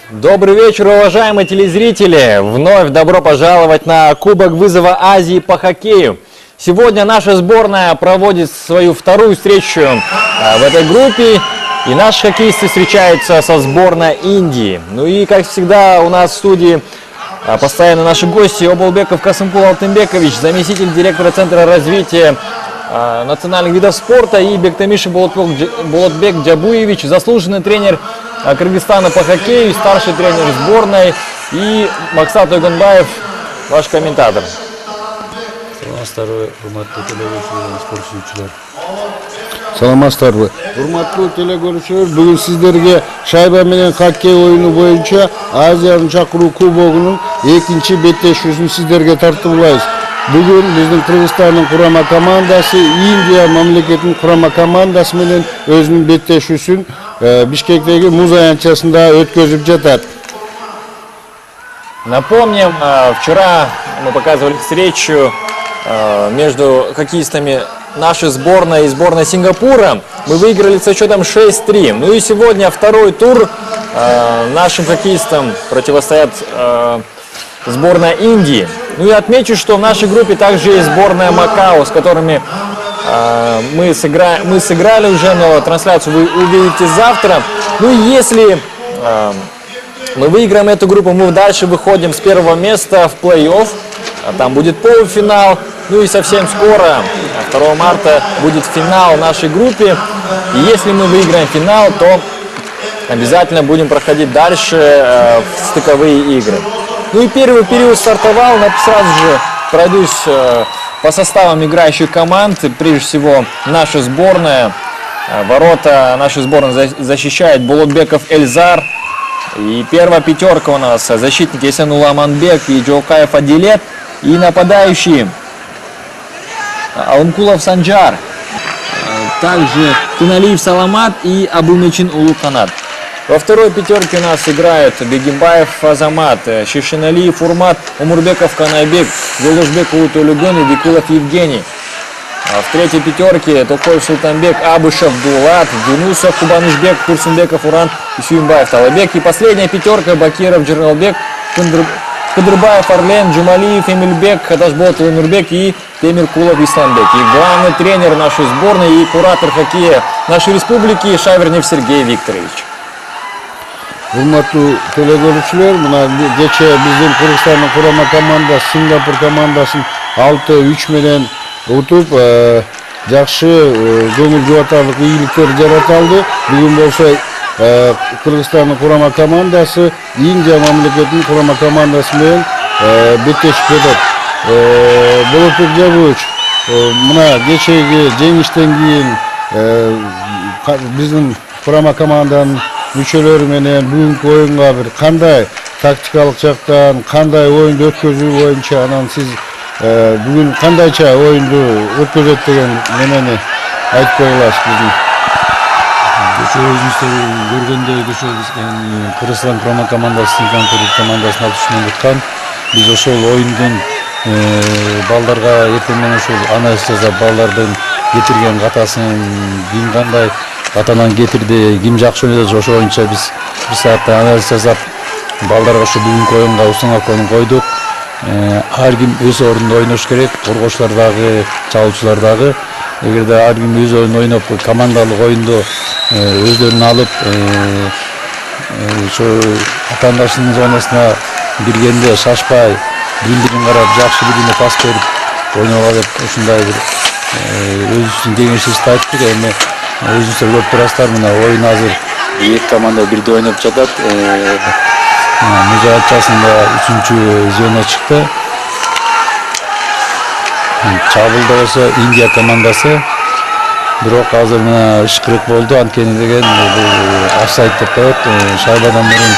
Добрый вечер, уважаемые телезрители! Вновь добро пожаловать на Кубок вызова Азии по хоккею. Сегодня наша сборная проводит свою вторую встречу в этой группе. И наши хоккеисты встречаются со сборной Индии. Ну и, как всегда, у нас в студии постоянно наши гости. Обалбеков Касымкул Алтынбекович, заместитель директора Центра развития национальных видов спорта, и Бектамишев Болотбек Джабуевич, заслуженный тренер Кыргызстана по хоккею, старший тренер сборной, и Максат Ойгонбаев, ваш комментатор. Саламаттарбы. Урматтуу теле көрүүчүлөр, бүгүн сиздерге шайба менен хоккей оюну боюнча Азиянын чакыруу кубогунун экинчи беттешүүсүн сиздерге тартуулайбыз. Бүгүн биздин Кыргызстандын курама командасы Индия мамлекетинин курама командасы менен өзүнүн беттешүүсүн Бишкектеги муз аянтчасында өткөзүп жатат. Напомним, вчера мы показывали встречу между хоккеистами нашей сборной и сборной Сингапура. Мы выиграли со счетом 6-3. Ну и сегодня второй тур. Нашим хоккеистам противостоят сборная Индии. Ну и отмечу, что в нашей группе также есть сборная Макао, с которыми мы сыграли уже, но трансляцию вы увидите завтра. Ну и если мы выиграем эту группу, мы дальше выходим с первого места в плей-офф. Там будет полуфинал. Ну и совсем скоро, 2 марта, будет финал в нашей группе. И если мы выиграем финал, то обязательно будем проходить дальше в стыковые игры. Ну и первый период стартовал. Сразу же пройдусь по составам играющих команд. Прежде всего, наша сборная. Ворота нашей сборной защищает Болотбеков Эльзар. И первая пятерка у нас: защитники Эсенулла Аманбек и Джоукаев Адилет. И нападающие Алымкулов Санджар, также Туналиев Саламат и Абумечин Улуканат. Во второй пятерке у нас играют Бегимбаев Азамат, Шишиналиев Урмат, Умурбеков Канайбек, Жолдошбек Улутулюгон и Викулов Евгений. А в третьей пятерке Токоев Султанбек, Абышев Дулат, Дюнусов Кубанышбек, Турсунбеков Уран и Сюимбаев Талабек. И последняя пятерка: Бакиров Джералбек, Кыдырбаев Орлен, Джумалиев Эмильбек, Хадашбот Нурбек и Темиркулов Исламбек. И главный тренер нашей сборной и куратор хоккея нашей республики Шавернев Сергей Викторович. Урматтуу теле көрүүчүлөр, мына кече биздин Кыргызстандын курама командасы Сингапур командасын 6-3 менен утуп, жакшы көңүл жубатарлык ийгиликтер жарата алды. Бүгүн болсо Кыргызстандын курама командасы Индия мамлекетинин курама командасы менен беттешип жатат. Болотбек Жабуевич, мына кечеги жеңиштен кийин биздин курама команданын мүчөлөрү менен бүгүнкү оюнга бир кандай тактикалык жактан, кандай оюнду өткөзүү боюнча, анан сиз бүгүн кандайча оюнду өткөзөт деген немени айтып кое аласыз биздин? Өзүңүздөр көргөндөй Кыргызстан курама командасы Сингапур командасын 6 менен уткан. Биз ошол оюндун балдарга эртең менен ошол анализ жасап, балдардын кетирген катасын ким кандай катанан кетирди, ким жакшы ойноду, ошол боюнча биз бир саатта анализ жасап, балдарга ошо бүгүнкү оюнга установканы койдук. Ар ким өз ордунда ойнош керек, коргоочулар дагы, чабуучулар дагы. Эгерде ар ким өз ойунун ойноп, командалык оюнду өздөрүнө алып, ошо атаандашынын зонасына киргенде шашпай, бири-бирин карап, жакшы бирине пас берип ойногола деп ушундай бир өзүбүздүн кеңешибизди айттык. Эми өзүңүздөр көрүп турасыздар, мына оюн азыр эки команда бирдей ойноп жатат. Муз аянтчасында 3-чү звено чыкты. Чабылда болсо Индия командасы. Бирок азыр мына ишкырык болду, анткени деген бул офсайд деп коет. Шайбадан мурун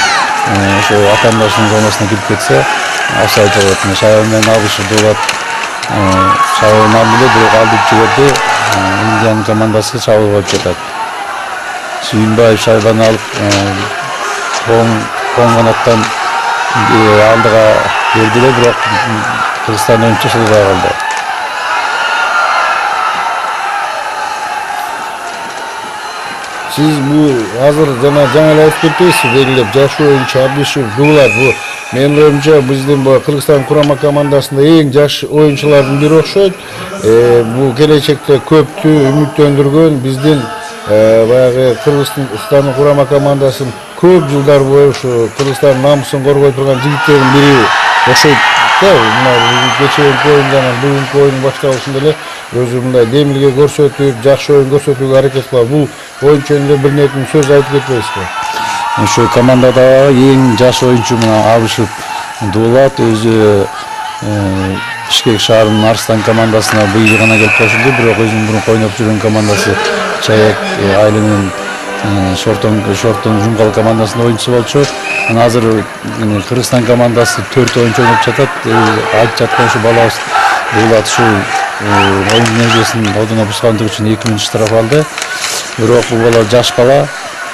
ошо атаандашынын зонасына кирип кетсе офсайд болот. Шайба менен Абышев Дулат чабуулун алды, бирок алдырып жиберди. Индиянын командасы чабуул болуп жатат. Сүйүнбаев шайбаны алып оң канаттан алдыга берди эле, бирок Кыргызстан оюнчу сылбай калды. Siz bu hazır жаңа айтып кетесиз белгилеп жаш оюнчу Абдишев Дуулат бул менин оюмча биздин бу Кыргызстан курама командасында эң жаш оюнчулардын бири окшойт. Бул келечекте көптү үмүттөндүргөн биздин баягы Кыргызстан курама командасын көп жылдар бою ушу Кыргызстан намысын коргой турган жигиттердин бири окшойт. Мына кечээки оюн жана бүгүнкү оюндун башталышында эле өзү мындай демилге көрсөтүп, жакшы оюн көрсөтүүгө аракет кылат. Бул оюнчу жөнүндө бир нетин сөз айтып кетпейсизби? Ошо командада эң жаш оюнчу мына Абышев Дуулат өзү Бишкек шаарынын Арстан командасына быйыл гана келип кошулду, бирок өзүнүн мурунку ойноп жүргөн командасы Чаяк айылынын Шортон Жумкал командасынын оюнчусу болчу. Анан азыр Кыргызстан командасы 4 оюнчу ойноп жатат. Айтып жаткан ушу балабыз Дуулат ушу оюн нережесин одоно бузгандыгы үчүн 2 мүнөт штраф алды. Бирок бул бала жаш бала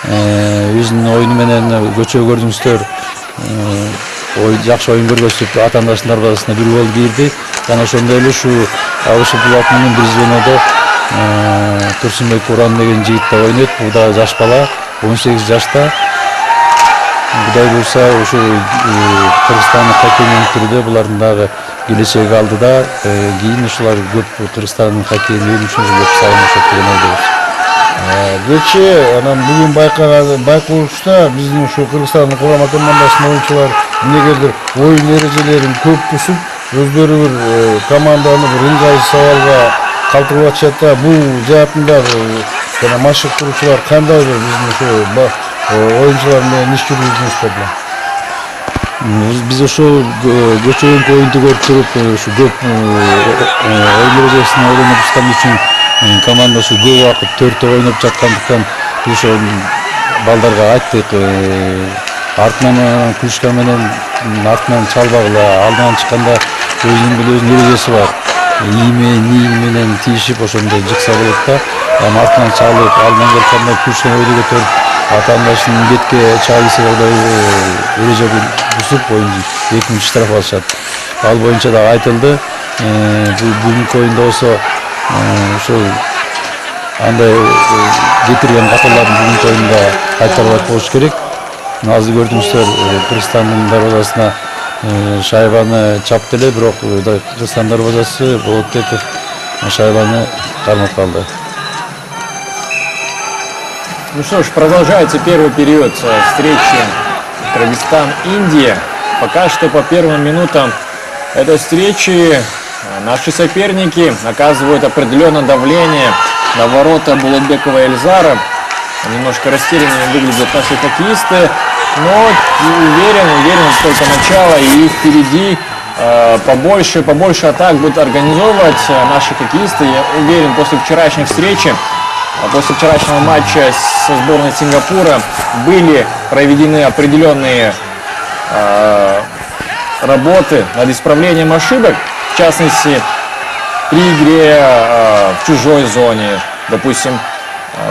өзүнүн оюну менен көчө көрдүңүздөр жакшы оюн көргөзүп атаандашдын дарбазасына бир гол кирди. Жана ошондой эле ушу Абышев Дуулат менен бир звенодо Турсунбек Уран деген жигит да ойнойт. Бул да жаш бала, 18 жашта. Кудай буйрса ушу Кыргызстандын хоккейдин түрүдө булардын дагы келечеги алдыда. Кийин ушулар көп Кыргызстандын хоккейин үйрөнүшүн деп салынышат деген ойдобуз. Кечээ анан бүгүн байкоочта биздин ушу Кыргызстандын курама командасынын оюнчулары эмнегедир оюн эрежелерин көп бузуп, өздөрү бир команданы бир ыңгайсыз абалга калтырып атышат да. Бул жаатында жана машыктыруучулар кандай бир биздин ушу оюнчулар менен иш жүргүзүңүздөр белән? Биз ошо көчөгөнкү оюнду көрүп туруп, ушу көп оюн эрежесин ойлонуп чыккан үчүн команда ушу көп убакыт 4 ойноп жаткандыктан ошо балдарга айттык, артынан күлүшкөн менен артынан чалбагыла, алдынан чыкканда өзүнүн эрежеси бар. Ний менен тийишип ошондой жыкса болот да. Артынан чалып, алдынан келгенде күлүшкөн ойду көтөрүп, атаандашын бетке чаалысы эреже бузуп оюнду 2 мүнөт штраф алышат. Ал боюнча да айтылды. Бүгүнкү оюнда болсо ошол андай кетирген каталардын бүгүнкү оюнда кайтарылат болуш керек. Азыр көрдүңүздөр Кыргызстандын дарбазасына шайбаны чапты эле, бирок Кыргызстан дарбазасы Болотбеков шайбаны кармап калды. Ну что ж, продолжается первый период встречи Кыргызстан-Индия. Пока что по первым минутам этой встречи наши соперники оказывают определенное давление на ворота Болотбекова и Эльзара. Немножко растерянными выглядят наши хоккеисты, но уверен, это только начало, и впереди побольше атак будут организовывать наши хоккеисты. Я уверен, после вчерашней встречи, после вчерашнего матча со сборной Сингапура были проведены определенные работы над исправлением ошибок, в частности, при игре в чужой зоне, допустим,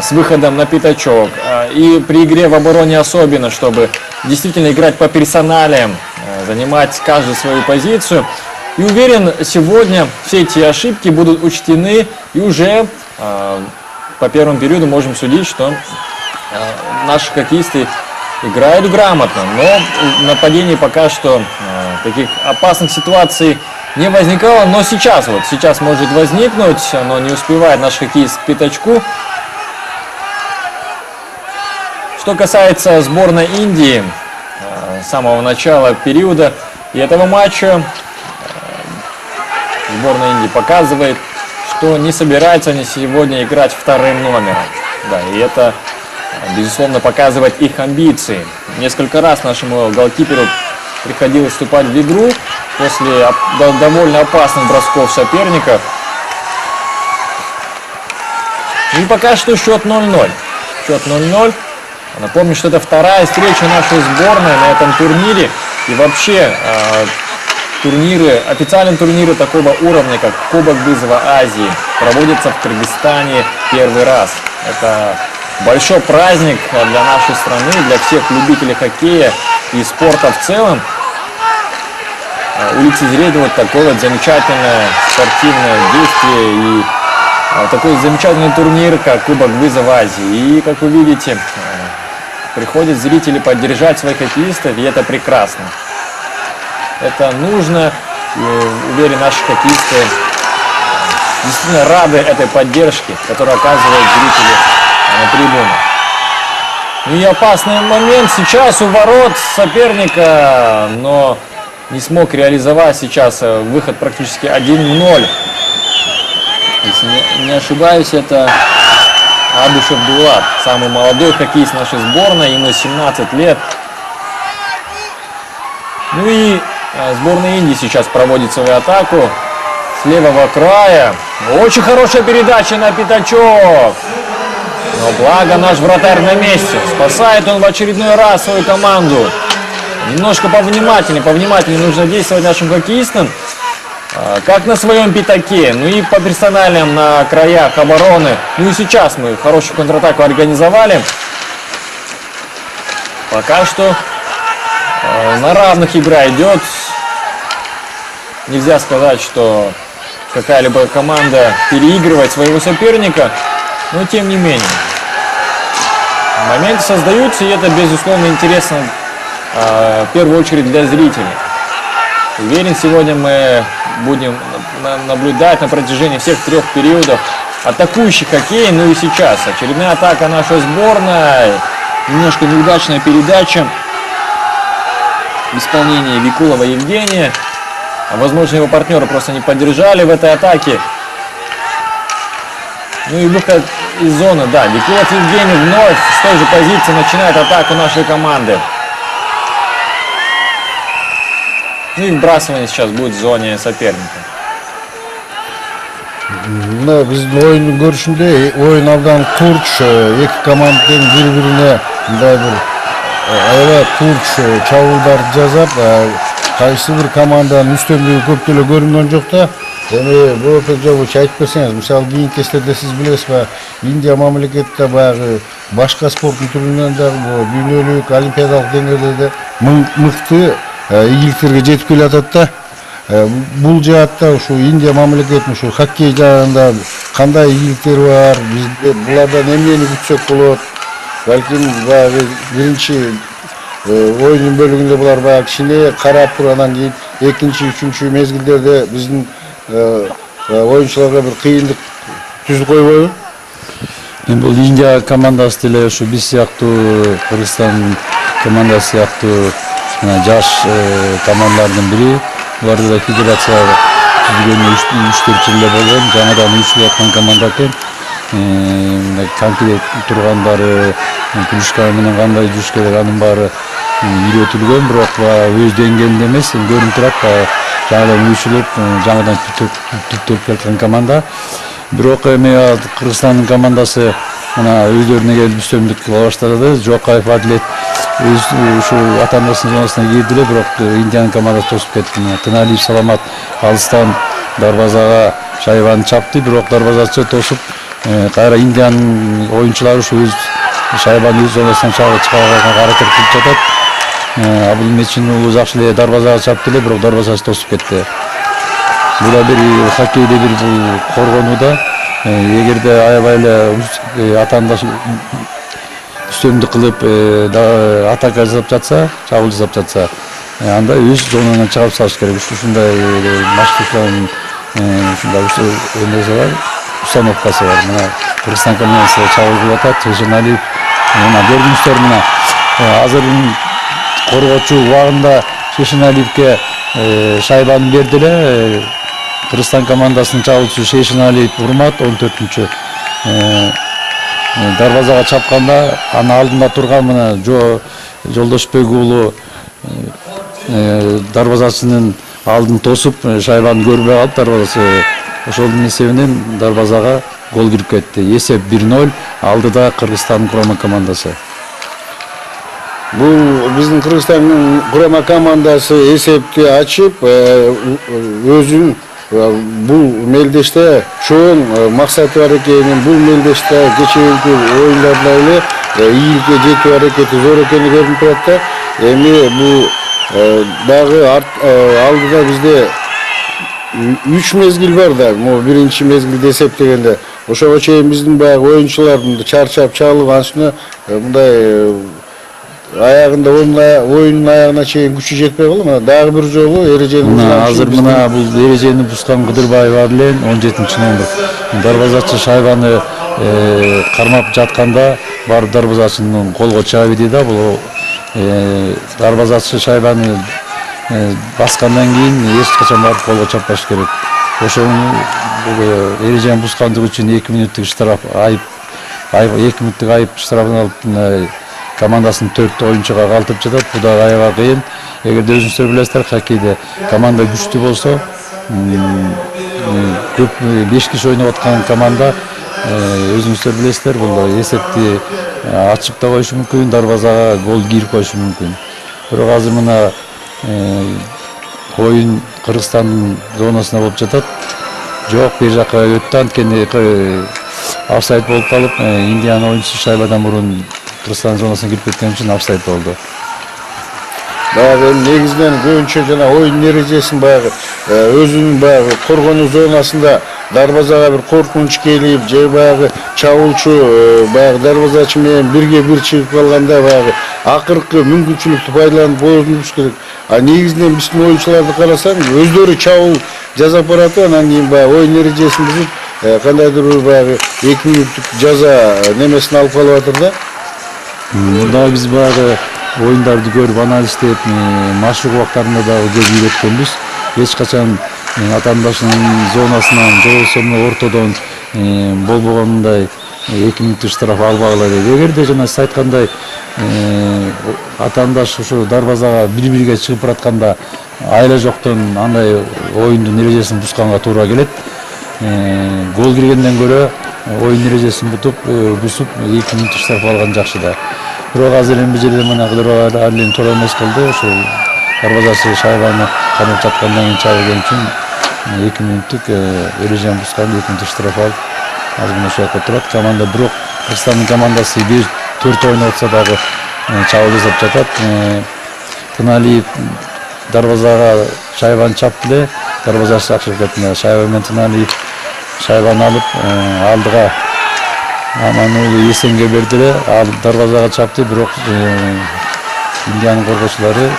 с выходом на пятачок, и при игре в обороне особенно, чтобы действительно играть по персоналиям, занимать каждую свою позицию. И уверен, сегодня все эти ошибки будут учтены, и уже по первому периоду можем судить, что наши хоккеисты играют грамотно, но в нападении пока что таких опасных ситуаций не возникало, но сейчас может возникнуть, но не успевает наш хоккеист к пятачку. Что касается сборной Индии, с самого начала периода и этого матча, сборная Индии показывает, что не собирается они сегодня играть вторым номером. Да, и это, безусловно, показывает их амбиции. Несколько раз нашему голкиперу приходилось вступать в игру после довольно опасных бросков соперников. И пока что счет 0-0. Счет 0-0. Напомню, что это вторая встреча нашей сборной на этом турнире. И вообще официальные турниры такого уровня, как Кубок вызова Азии, проводятся в Кыргызстане первый раз. Это большой праздник для нашей страны, для всех любителей хоккея и спорта в целом. Улицезреть вот такое вот замечательное спортивное действие и такой замечательный турнир, как Кубок Вызова Азии. И, как вы видите, приходят зрители поддержать своих хоккеистов, и это прекрасно. Это нужно, и, уверен, наши хоккеисты действительно рады этой поддержке, которую оказывают зрители на трибунах. Ну и опасный момент сейчас у ворот соперника, но не смог реализовать сейчас выход практически 1-0. Если не ошибаюсь, это Абушев Дулат, самый молодой хоккеист нашей сборной, ему 17 лет. Ну и сборная Индии сейчас проводит свою атаку с левого края. Очень хорошая передача на пятачок. Но благо наш вратарь на месте. Спасает он в очередной раз свою команду. Немножко повнимательнее нужно действовать нашим хоккеистам. Как на своем пятаке, ну и по персональным на краях обороны. Ну и сейчас мы хорошую контратаку организовали. Пока что на равных игра идет. Нельзя сказать, что какая-либо команда переигрывает своего соперника, но тем не менее. Моменты создаются, и это, безусловно, интересно в первую очередь для зрителей. Уверен, сегодня мы будем наблюдать на протяжении всех 3 периодов атакующий хоккей. Ну и сейчас очередная атака нашей сборной. Немножко неудачная передача. Исполнение Викулова Евгения. Возможно, его партнеры просто не поддержали в этой атаке. Ну и выход из зоны, да. Викулов Евгений вновь с той же позиции начинает атаку нашей команды. Ну и вбрасывание сейчас будет в зоне соперника. Мына биздин оюндун көрүшүндө оюн абдан курч, эки команданын бири-бирине мындай бир аябай курч чабуулдарды жасап, кайсы бир команданын үстөмдүгү көп деле көрүнгөн жок да. Эми Боопек Жобович айтып берсеңиз, мисалы кийинки кездерде сиз билесиз ба, Индия мамлекетте баягы башка спорттун түрүнөн дагы дүйнөлүк олимпиадалык деңгээлде де мыкты ийгиликтерге жетип келатат да. Бул жаатта ушу Индия мамлекетинин ушу хоккей жагында кандай ийгиликтери бар, бизде булардан эмнени күтсөк болот? Балким баягы биринчи оюндун бөлүгүндө булар баягы кичине карап туруп, анан кийин экинчи, үчүнчү мезгилдерде биздин оюнчуларга бир кыйындык түзүп койбойбу? Бул Индия командасы деле ушу биз сыяктуу, Кыргызстан командасы сыяктуу жаш командалардын бири. Буларды да федерация түзүлгөнүнө 3-4 жыл эле болгон, жаңадан уюштуруп аткан команда экен. Конкрет тургандары, клюшка менен кандай жүрүш керек, анын баары үйрөтүлгөн, бирок өз деңгээлинде эмес, көрүнүп турат, жаңадан уюштуруп, жаңадан түптөлүп келаткан команда. Бирок эми Кыргызстандын командасы мына өздөрүнө келип үстөмдүк ала баштады. Жокаев Адилет ушул атандасынын зонасына кирди эле, бирок Индиянын командасы тосуп кетти. Тыналиев Саламат алыстан дарбазага шайбаны чапты, бирок дарбазачы тосуп, кайра Индиянын оюнчулары ушу өз шайбаны өз зонасынан чыгарганга аракет кылып жатат. Абылмечин уулу жакшы эле дарбазага чапты эле, бирок дарбазачы тосуп кетти. Бул да бир хоккейде бир бул коргонууда, эгерде аябай эле атандаш үстөмдүк кылып атака жасап жатса, чабуул жасап жатса, анда өз зонанан чыгарып салыш керек. Ушундай машыктардын ушундай установкасы бар. Мына Кыргызстан командасы чабуул кылып атат, Чешеналиев, мына көрдүңүздөр, мына азыр коргоочу убагында Чешеналиевке шайбаны берди эле. Кыргызстан командасынын чабуучусу Шешеналиев урмат 14-чү. Дарбазага чапканда анын алдында турган мына Жолдошбек уулу дарбазачынын алдын тосуп, шайбаны көрбөй калып, дарбазасы ошолдун эсебинен дарбазага гол кирип кетти. Эсеп 1-0 алдыда Кыргызстан курама командасы. Бул биздин Кыргызстандын курама командасы эсепти ачып, өзүн бул мелдеште чоң максаты бар экенин, бул мелдеште кечээки оюндарда эле ийгиликке жетүү аракети зор экени көрүнүп турат да. Эми бул дагы алдыда бизде 3 мезгил бар да. Биринчи мезгилде эсептегенде ошого чейин биздин баягы оюнчулар чарчап чагылган үстүнө мындай аягында оюндун аягына чейин күчү жетпей калды. Мына дагы бир жолу эрежени Мына азыр мына бул эрежени бускан Кыдырбаева менен 17-номер дарбазачы шайбаны кармап жатканда барып дарбазачынын колго чыга биди да, бул дарбазачы шайбаны баскандан кийин эч качан барып колго чаппаш керек. Ошону эрежени бускандыгы үчүн 2 мүнөттүк штраф айып 2 мүнөттүк айып штрафын алып командасын 4 оюнчуга калтырып жатат. Бул да аябай кыйын. Эгерде өзүңүздөр билесиздер, хоккейде команда күчтүү болсо, көп 5 киши ойноп аткан команда өзүңүздөр билесиздер, бул эсепти ачык да коюшу мүмкүн, дарбазага гол кирип коюшу мүмкүн. Бирок азыр мына оюн Кыргызстандын зонасына болуп жатат. Жок, бир жака өттү, анткени офсайд болуп калып, Индиянын оюнчусу шайбадан мурун Кыргызстан зонасына кирип кеткен үчүн офсайд болду. Баягы негизинен көбүнчө жана оюн эрежесин баягы өзүнүн баягы коргонуу зонасында дарбазага бир коркунуч келип, же баягы чабуучу баягы дарбазачы менен бирге бир чыгып калганда баягы акыркы мүмкүнчүлүктү пайдаланып ойнуш керек. А негизинен биздин оюнчуларды карасаң, өздөрү чабуул жасап барат, анан кийин баягы оюн эрежесин бузуп, кандайдыр бир баягы 2 мүнөттүк жаза немесин алып калып атыр да. Мында биз баягы оюндарды көрүп анализдеп, машык убактарында дагы көп үйрөткөнбүз. Эч качан атаандашынын зонасынан же болбосо ортодон болбогонундай 2 мүнөттүк штраф албагыла дейт. Эгерде жана сиз айткандай атаандаш ошо дарбазага бир-бирге чыгып баратканда айла жоктон андай оюндун эрежесин бусканга туура келет. Гол киргенден көрө оюн эрежесин бусуп 2 мүнөттүк штраф алган жакшы да. Бирок азыр эми бул жерде мына Кыдырбаева ален туура эмес кылды. Ошол дарбазачы шайбаны камап жаткандан кийин чабылган үчүн 2 мүнөттүк эрежени бускан 2 мүнөттүк штраф алып, азыр мына ошол жакта турат. Команда бирок Кыргызстандын командасы 4 ойноп атса дагы чабуул жасап жатат. Тыналиев дарбазага шайбаны чапты эле, дарбазачы акчып кетти. Шайба менен Тыналиев шайбаны алып алдыга Амануулу Эсенге берди эле, ал дарбазага чапты, бирок Индиянын коргоочулары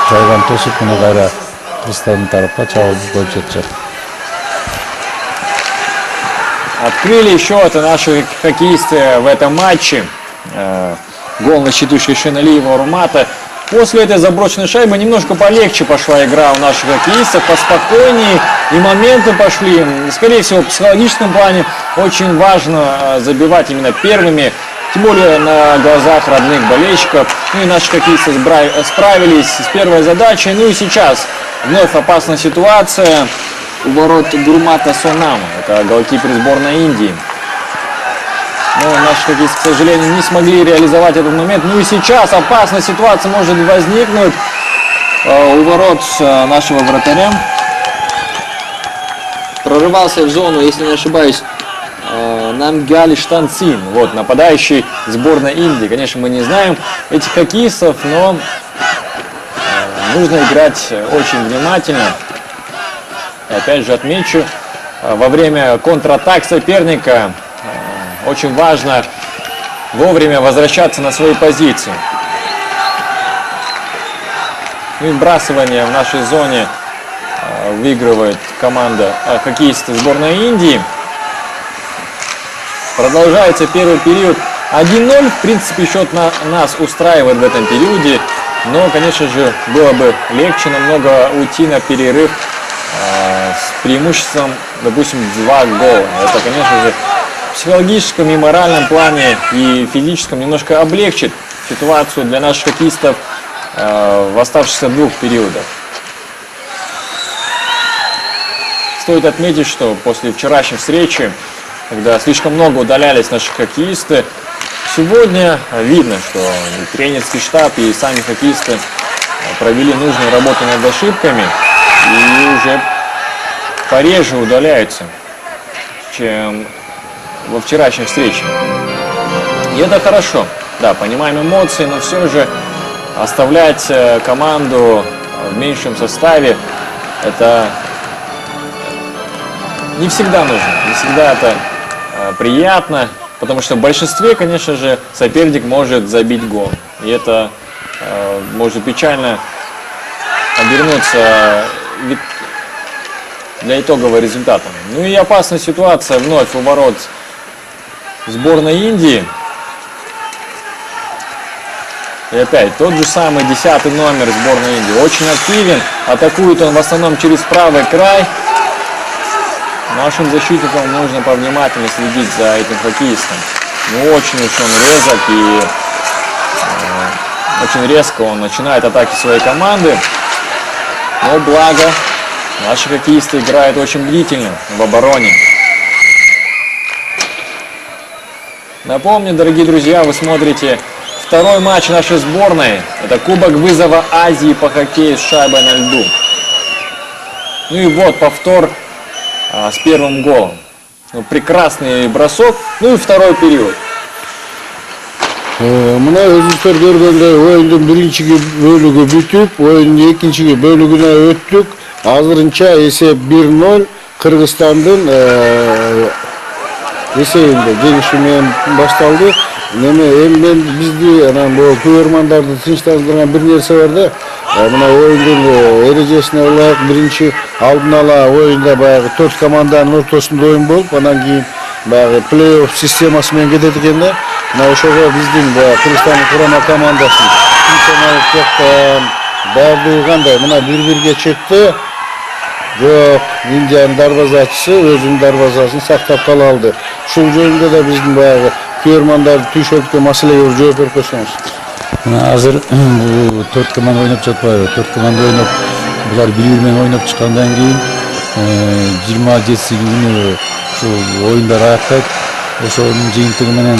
шайбаны тосуп, мына кайра Кыргызстандын тарапка чабуул коюп жатышат. Открыли счет наши хоккеисты в этом матче. Гол на счету Шишиналиева Урмата. После этой заброшенной шайбы немножко полегче пошла игра у наших хоккеистов, поспокойнее, и моменты пошли. Скорее всего, в психологическом плане очень важно забивать именно первыми, тем более на глазах родных болельщиков. Ну и наши хоккеисты справились с первой задачей. Ну и сейчас вновь опасная ситуация у ворот Гурмата Сонама. Это голкипер сборной Индии. Но наши хоккеисты, к сожалению, не смогли реализовать этот момент. Ну и сейчас опасная ситуация может возникнуть у ворот нашего вратаря. Прорывался в зону, если не ошибаюсь, Намгали Штанцин. Вот, нападающий сборной Индии. Конечно, мы не знаем этих хоккеистов, но нужно играть очень внимательно. И опять же отмечу, во время контратак соперника очень важно вовремя возвращаться на свои позиции. И вбрасывание в нашей зоне выигрывает команда хоккеисты сборной Индии. Продолжается первый период. 1-0. В принципе, счет нас устраивает в этом периоде. Но, конечно же, было бы легче намного уйти на перерыв с преимуществом, допустим, 2 гола. Это, конечно же, в психологическом и моральном плане и физическом немножко облегчит ситуацию для наших хоккеистов в оставшихся 2 периодах. Стоит отметить, что после вчерашней встречи, когда слишком много удалялись наши хоккеисты, сегодня видно, что и тренерский штаб, и сами хоккеисты провели нужную работу над ошибками и уже пореже удаляются, чем во вчерашней встрече. И это хорошо. Да, понимаем эмоции, но все же оставлять команду в меньшем составе, это не всегда нужно, не всегда это приятно, потому что в большинстве, конечно же, соперник может забить гол. И это может печально обернуться для итогового результата. Ну и опасная ситуация вновь у ворот сборной Индии. И опять тот же самый 10-й номер сборной Индии. Очень активен, атакует он в основном через правый край. Нашим защитникам нужно повнимательнее следить за этим хоккеистом. Ну, очень уж он резок и очень резко он начинает атаки своей команды. Но благо, наши хоккеисты играют очень бдительно в обороне. Напомню, дорогие друзья, вы смотрите второй матч нашей сборной. Это Кубок вызова Азии по хоккею с шайбой на льду. Ну и вот повтор с первым голом. Ну, прекрасный бросок. Ну и второй период. Мына өзүңүздөр көргөндөй оюндун биринчи бөлүгү бүтүп, оюндун экинчи бөлүгүнө өттүк. Азырынча эсеп 1-0 Кыргызстандын эсебинде жеңиши менен башталды. Мен бизди анан бул көрөрмандарды тынчтандырган бир нерсе бар да. Мына оюндун эрежесине ылайык биринчи алдын ала оюнда баягы 4 команданын ортосунда оюн болуп, анан кийин баягы плей-офф системасы менен кетет экен да. Мына ошого биздин Кыргызстандын курама командасын функционалдык жактан баардыгы кандай? Мына 1-1 чыкты. Жок, Индиянын дарбазачысы өзүнүн дарбазасын сактап кала алды. Ушул жөнүндө да биздин баягы көрөрмандарды түйшөлткөн маселеге жооп берип койсоңуз. Азыр бул 4 команда ойноп жатпайбы? 4 команда ойноп, булар бири-бири менен ойноп чыккандан кийин 27-күнү ушул оюндар аяктайт. Ошонун жыйынтыгы менен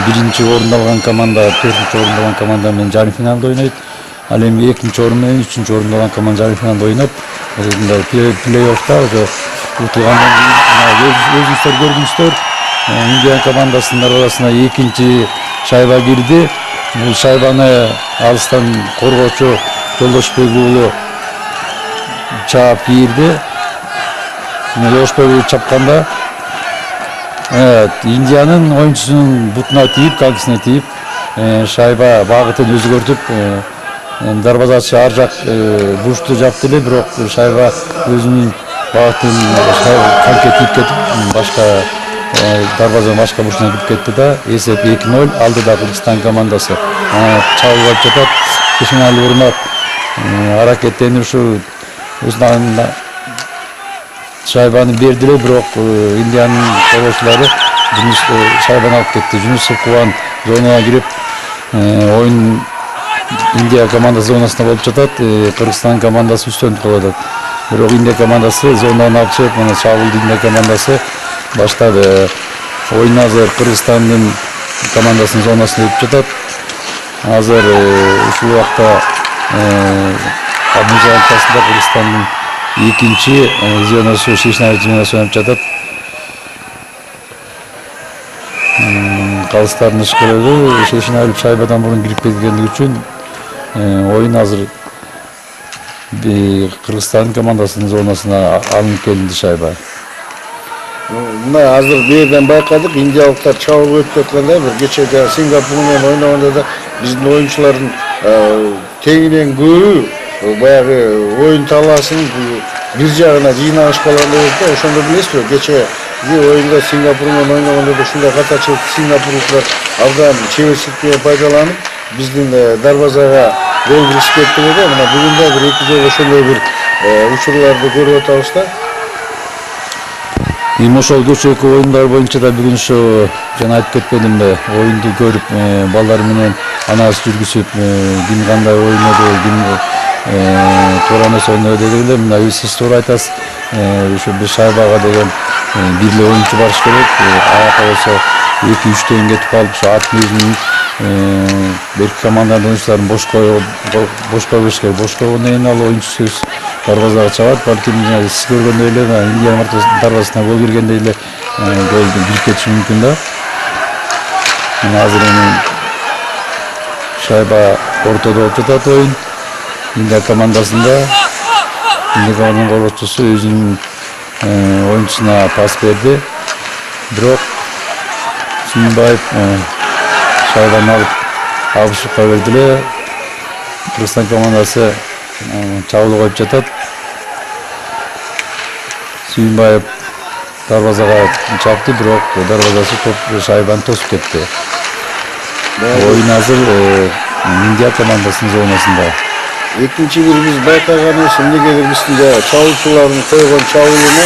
биринчи орунду алган команда 4-чү орунду алган команда менен жарым финалда ойнойт. Ал эми 2-чү орун менен 3-чү орунду алган команда жарым финалда ойноп, плей-оффта ошо утулгандан кийин өзүңүздөр көрдүңүздөр, Индия командасынын дарбазасына экинчи шайба кирди. Бул шайбаны алыстан коргоочу Жолдошбек уулу чаап кийирди. Жолдошбек уулу чапканда Индиянын оюнчусунун бутуна тийип, калкисине тийип, шайба багытын өзгөртүп, дарбазачы ар жак бурчту жапты эле, бирок шайба өзүнүн багытын канкке тийип кетип, башка дарбазанын башка бурчуна кирип кетти да, эсеп 2-0 алдыда Кыргызстан командасы. Чабуулап жатат, кишинали урмат аракеттенип ушу өзүнүн шайбаны берди эле, бирок Индиянын коргоочулары шайбаны алып кетти. Жунусов Кубан зонага кирип, оюн Индия командасы зонасында болуп жатат, Кыргызстан командасы үстөнүп калып атат. Бирок Индия командасы зонадан алып чыгып, мына чабуулду Индия командасы баштады. Оюн азыр Кыргызстандын командасынын зонасында өтүп жатат. Азыр ушул убакта Абу-Жантасында Кыргызстандын экинчи звеносы, шишнай звеносы ойноп жатат. Калыстардын ишкерлери шишнай шайбадан мурун кирип кеткендиги үчүн оюн азыр Кыргызстан командасынын зонасына алынып келинди шайба. Мына азыр берден байкадык, индиялыктар чабуулуп өтүп атканда, бир кече Сингапур менен ойногондо да биздин оюнчулардын тегинен көбү баягы оюн талаасынын бир жагына жыйналышкаларында болуп, ошондо билесизби, кече оюнда Сингапур менен ойногондо да ушундай катачылык сингапурлуктар абдан чеберчиликти пайдаланып, биздин дарбазага гол киришип кетти да. Мына бүгүн да бир эки жолу ошондой бир учурларды көрүп атабыз да. Эми ошол көчөкү оюндар боюнча да бүгүн ошо жана айтып кетпедимби, оюнду көрүп, балдар менен анализ жүргүзүп, ким кандай ойноду, ким туура эмес ойноду дегенде эле, мына сиз туура айтасыз, ошо бир шайбага деген бир эле оюнчу барыш керек. Аяка болсо 2-3 кетип калып, ошо артын өзүнүн берки команданын оюнчуларын бош коюш керек. Бош койгондон кийин ал оюнчусуз дарбазага чабат. Балким сиз көргөндөй эле Индиянын дарбазасына гол киргендей эле голду кирип кетиши мүмкүн да. Мына азыр эми шайба ортодо болуп жатат оюн. Индия командасында Индия командасынын коргоочусу өзүнүн oyuncusuna pas verdi. Бирок Сүйүнбаев шайбаны алып Абышевке берди эле. Кыргызстан командасы чабуул коюп жатат. Сүйүнбаев дарбазага чапты, бирок дарбазасы топ шайбаны тосуп кетти. Oyun hazır Индия командасынын зонасында. Экинчи бир биз байкаганыбыз эмнегедир биздин чабуулчулардын койгон чабуулуна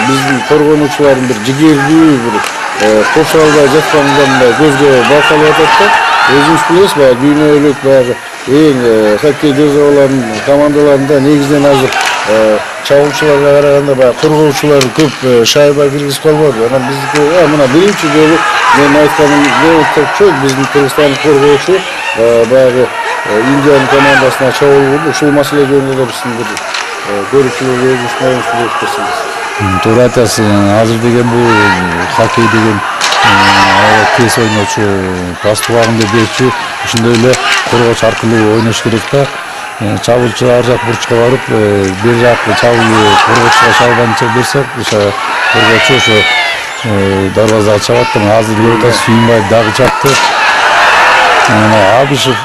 биздин коргонуучулардын бир жигердүү бир кошо албай жатканынан мындай көзгө байкалып атат да. Өзүңүз билесиз, баягы дүйнөлүк баягы эң хоккей державаларынын командаларында негизинен азыр чабуулчуларга караганда баягы коргоочулар көп шайба киргизип калбады. Анан биздики мына биринчи жолу мен айтканым чоң биздин кыргызстандык коргоочу баягы Индиянын командасына чабуул кылды. Ушул маселе жөнүндө да биздин бир көрүүчүлөргө өзүңүздүн оюңузду берсеңиз. Туура айтасыз. Азыр деген бул хоккей деген тез ойночу, пас тубагында берчү, ошондой эле коргоочу аркылуу ойнош керек да. Чабуулчу ар жак бурчка барып, бир жак чабуул коргоочуга шайбаны берсе, коргоочу ошо дарбазага чабат. Азыр көрүп атасыз, Сүйүнбаев дагы чапты. Абышев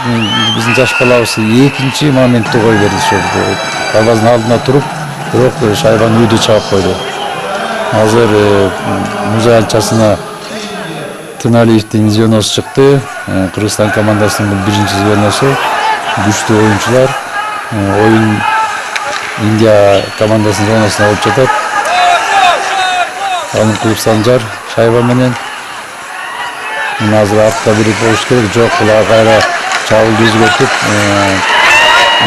биздин жаш балабыз экинчи моментте кой берди, ошо дарбазанын алдына туруп, бирок шайбаны үйдө чабып койду. Азыр муз аянтчасына Тыналиевдин звеносу чыкты. Кыргызстан командасынын бул биринчи звеносу, күчтүү оюнчулар. Oyun Индия командасынын зонасына болуп жатат. Алым клуб Санжар шайба менен. Азыр артта бири болуш керек, жок, булар кайра чабуулду өзгөртүп,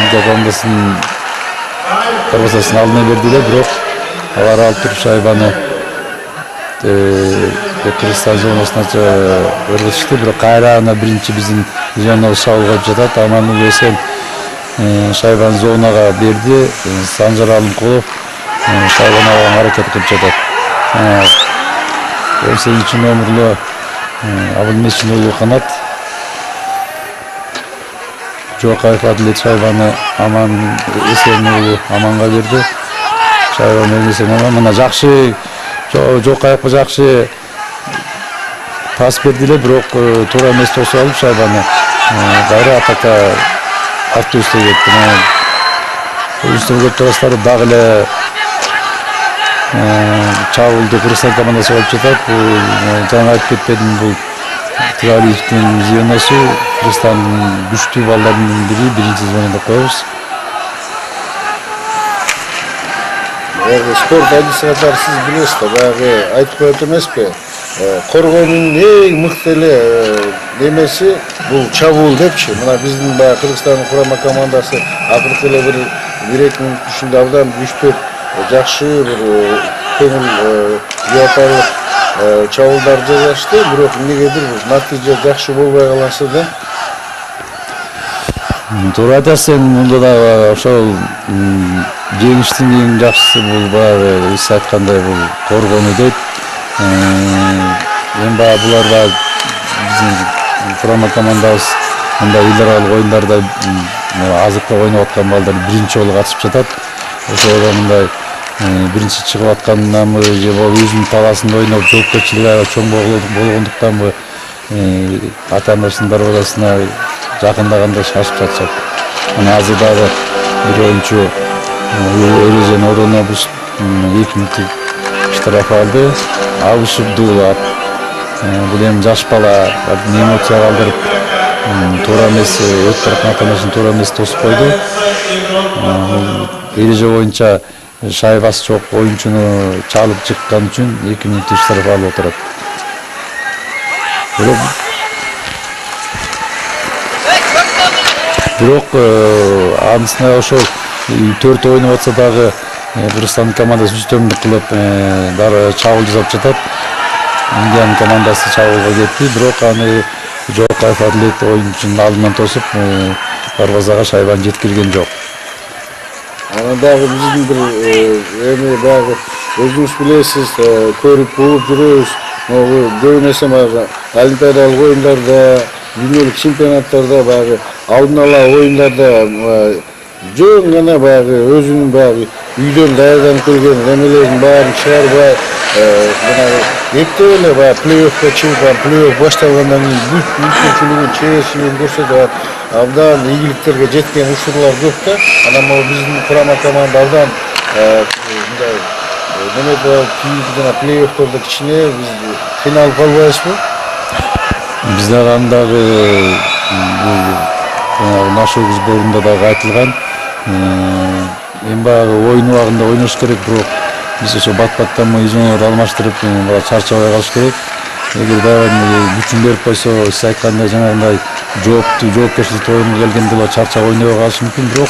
Индия командасынын дарбазасынын алдына берди эле, бирок алар алып туруп шайбаны Кыргызстан зонасына ыргытышты, бирок кайра ана биринчи биздин звенобуз чабуул коюп жатат. Аманул Эсен шайбаны зонага берди. Санжар Алымкулов шайбаны алган аракет кылып жатат. 18 номерлуу Абылмесин уулу канат. Жокаев Адилет шайбаны Аман Эсен уулу Аманга берди. Шайба менен Эсен мына жакшы Жокаевга жакшы пас берди эле, бирок туура эмес тосуп алып шайбаны кайра атака артта үстө кетти. Үстө көп турасылар дагы эле чабуулду Кыргызстан командасы болуп жатат. Жаңы айтып кетпедим, бул Тыгалиевдин звеносу, Кыргызстандын күчтүү балдарынын бири, биринчи звено деп коебуз. Спорт администратору сиз билесиз да, баягы айтып коет эмеспи? Коргоонун эң мыкты эле немеси бул чабуул депчи. Мына биздин баягы Кыргызстандын курама командасы акыркы эле бир 2 мүнөт ичинде абдан күчтүү, жакшы бир көңүл жаатарлык чабуулдар жасашты, бирок эмнегедир натыйжа жакшы болбой калышты да. Туура айтасың, мында да ошол жеңиштин эң жакшысы бул баягы сиз айткандай бул коргонуу дейт. Эми баягы булар да биздин курама командабыз мындай эл аралык оюндарда азыркы ойноп аткан балдар биринчи жолу катышып жатат. Ошого мындай биринчи чыгып атканданбы же болбосо өзүнүн талаасында ойноп жоопкерчилиги аябай чоң болгондуктанбы ата-анасынын дарбазасына жакындаганда шашып жатышат. Ана азыр дагы бир оюнчу эрежени ордуна бузуп 2 мүнөттүк штраф алды. Абышев дуулап, бул эми жаш бала эмоция калтырып, туура эмес, өз тарапынан ата-анасын туура эмес тосуп койду. Эреже боюнча шайбасы жок оюнчуну чалып чыккан үчүн 2 мүнөттүк штраф алып отурат. Бирок анысына ошол 4 ойноп атса дагы Кыргызстандын командасы үстөмдүк кылып чабуул жасап жатат. Индиянын командасы чабуулга кетти, бирок аны Жокаев Адилет оюнчунун алдынан тосуп дарбазага шайбаны жеткирген жок. Анан дагы биздин бир эми дагы өзүңүз билесиз, көрүп угуп жүрөбүз. Могу көбүн эсе баягы олимпиадалык оюндарда, дүйнөлүк чемпионаттарда баягы алдын ала оюндарда Жөн гана баягы өзүнүн баягы үйдөн даярданып келген немелерин баарын чыгарбай мына эптеп эле баягы плей-оффко чыгып плей-офф башталгандан кийин бүт мүмкүнчүлүгүн чеберчилигин көрсөтүп абдан ийгиликтерге жеткен учурлар көп да. Анан могу биздин курама команда абдан мындай немеде кийинки жана плей-оффтордо кичине биз кыйналып калбайбызбы? Биз дагы андагы нашыл сборунда дагы айтылган эми баягы оюн убагында ойнош керек, бирок биз ошо бат-баттан изоналарды алмаштырып чарчабай калыш керек. Эгер дагы күчүн берип койсо, сиз айткандай жанагындай жоопкерчиликтүү оюнга келгенде эле чарчап ойнобой калышы мүмкүн, бирок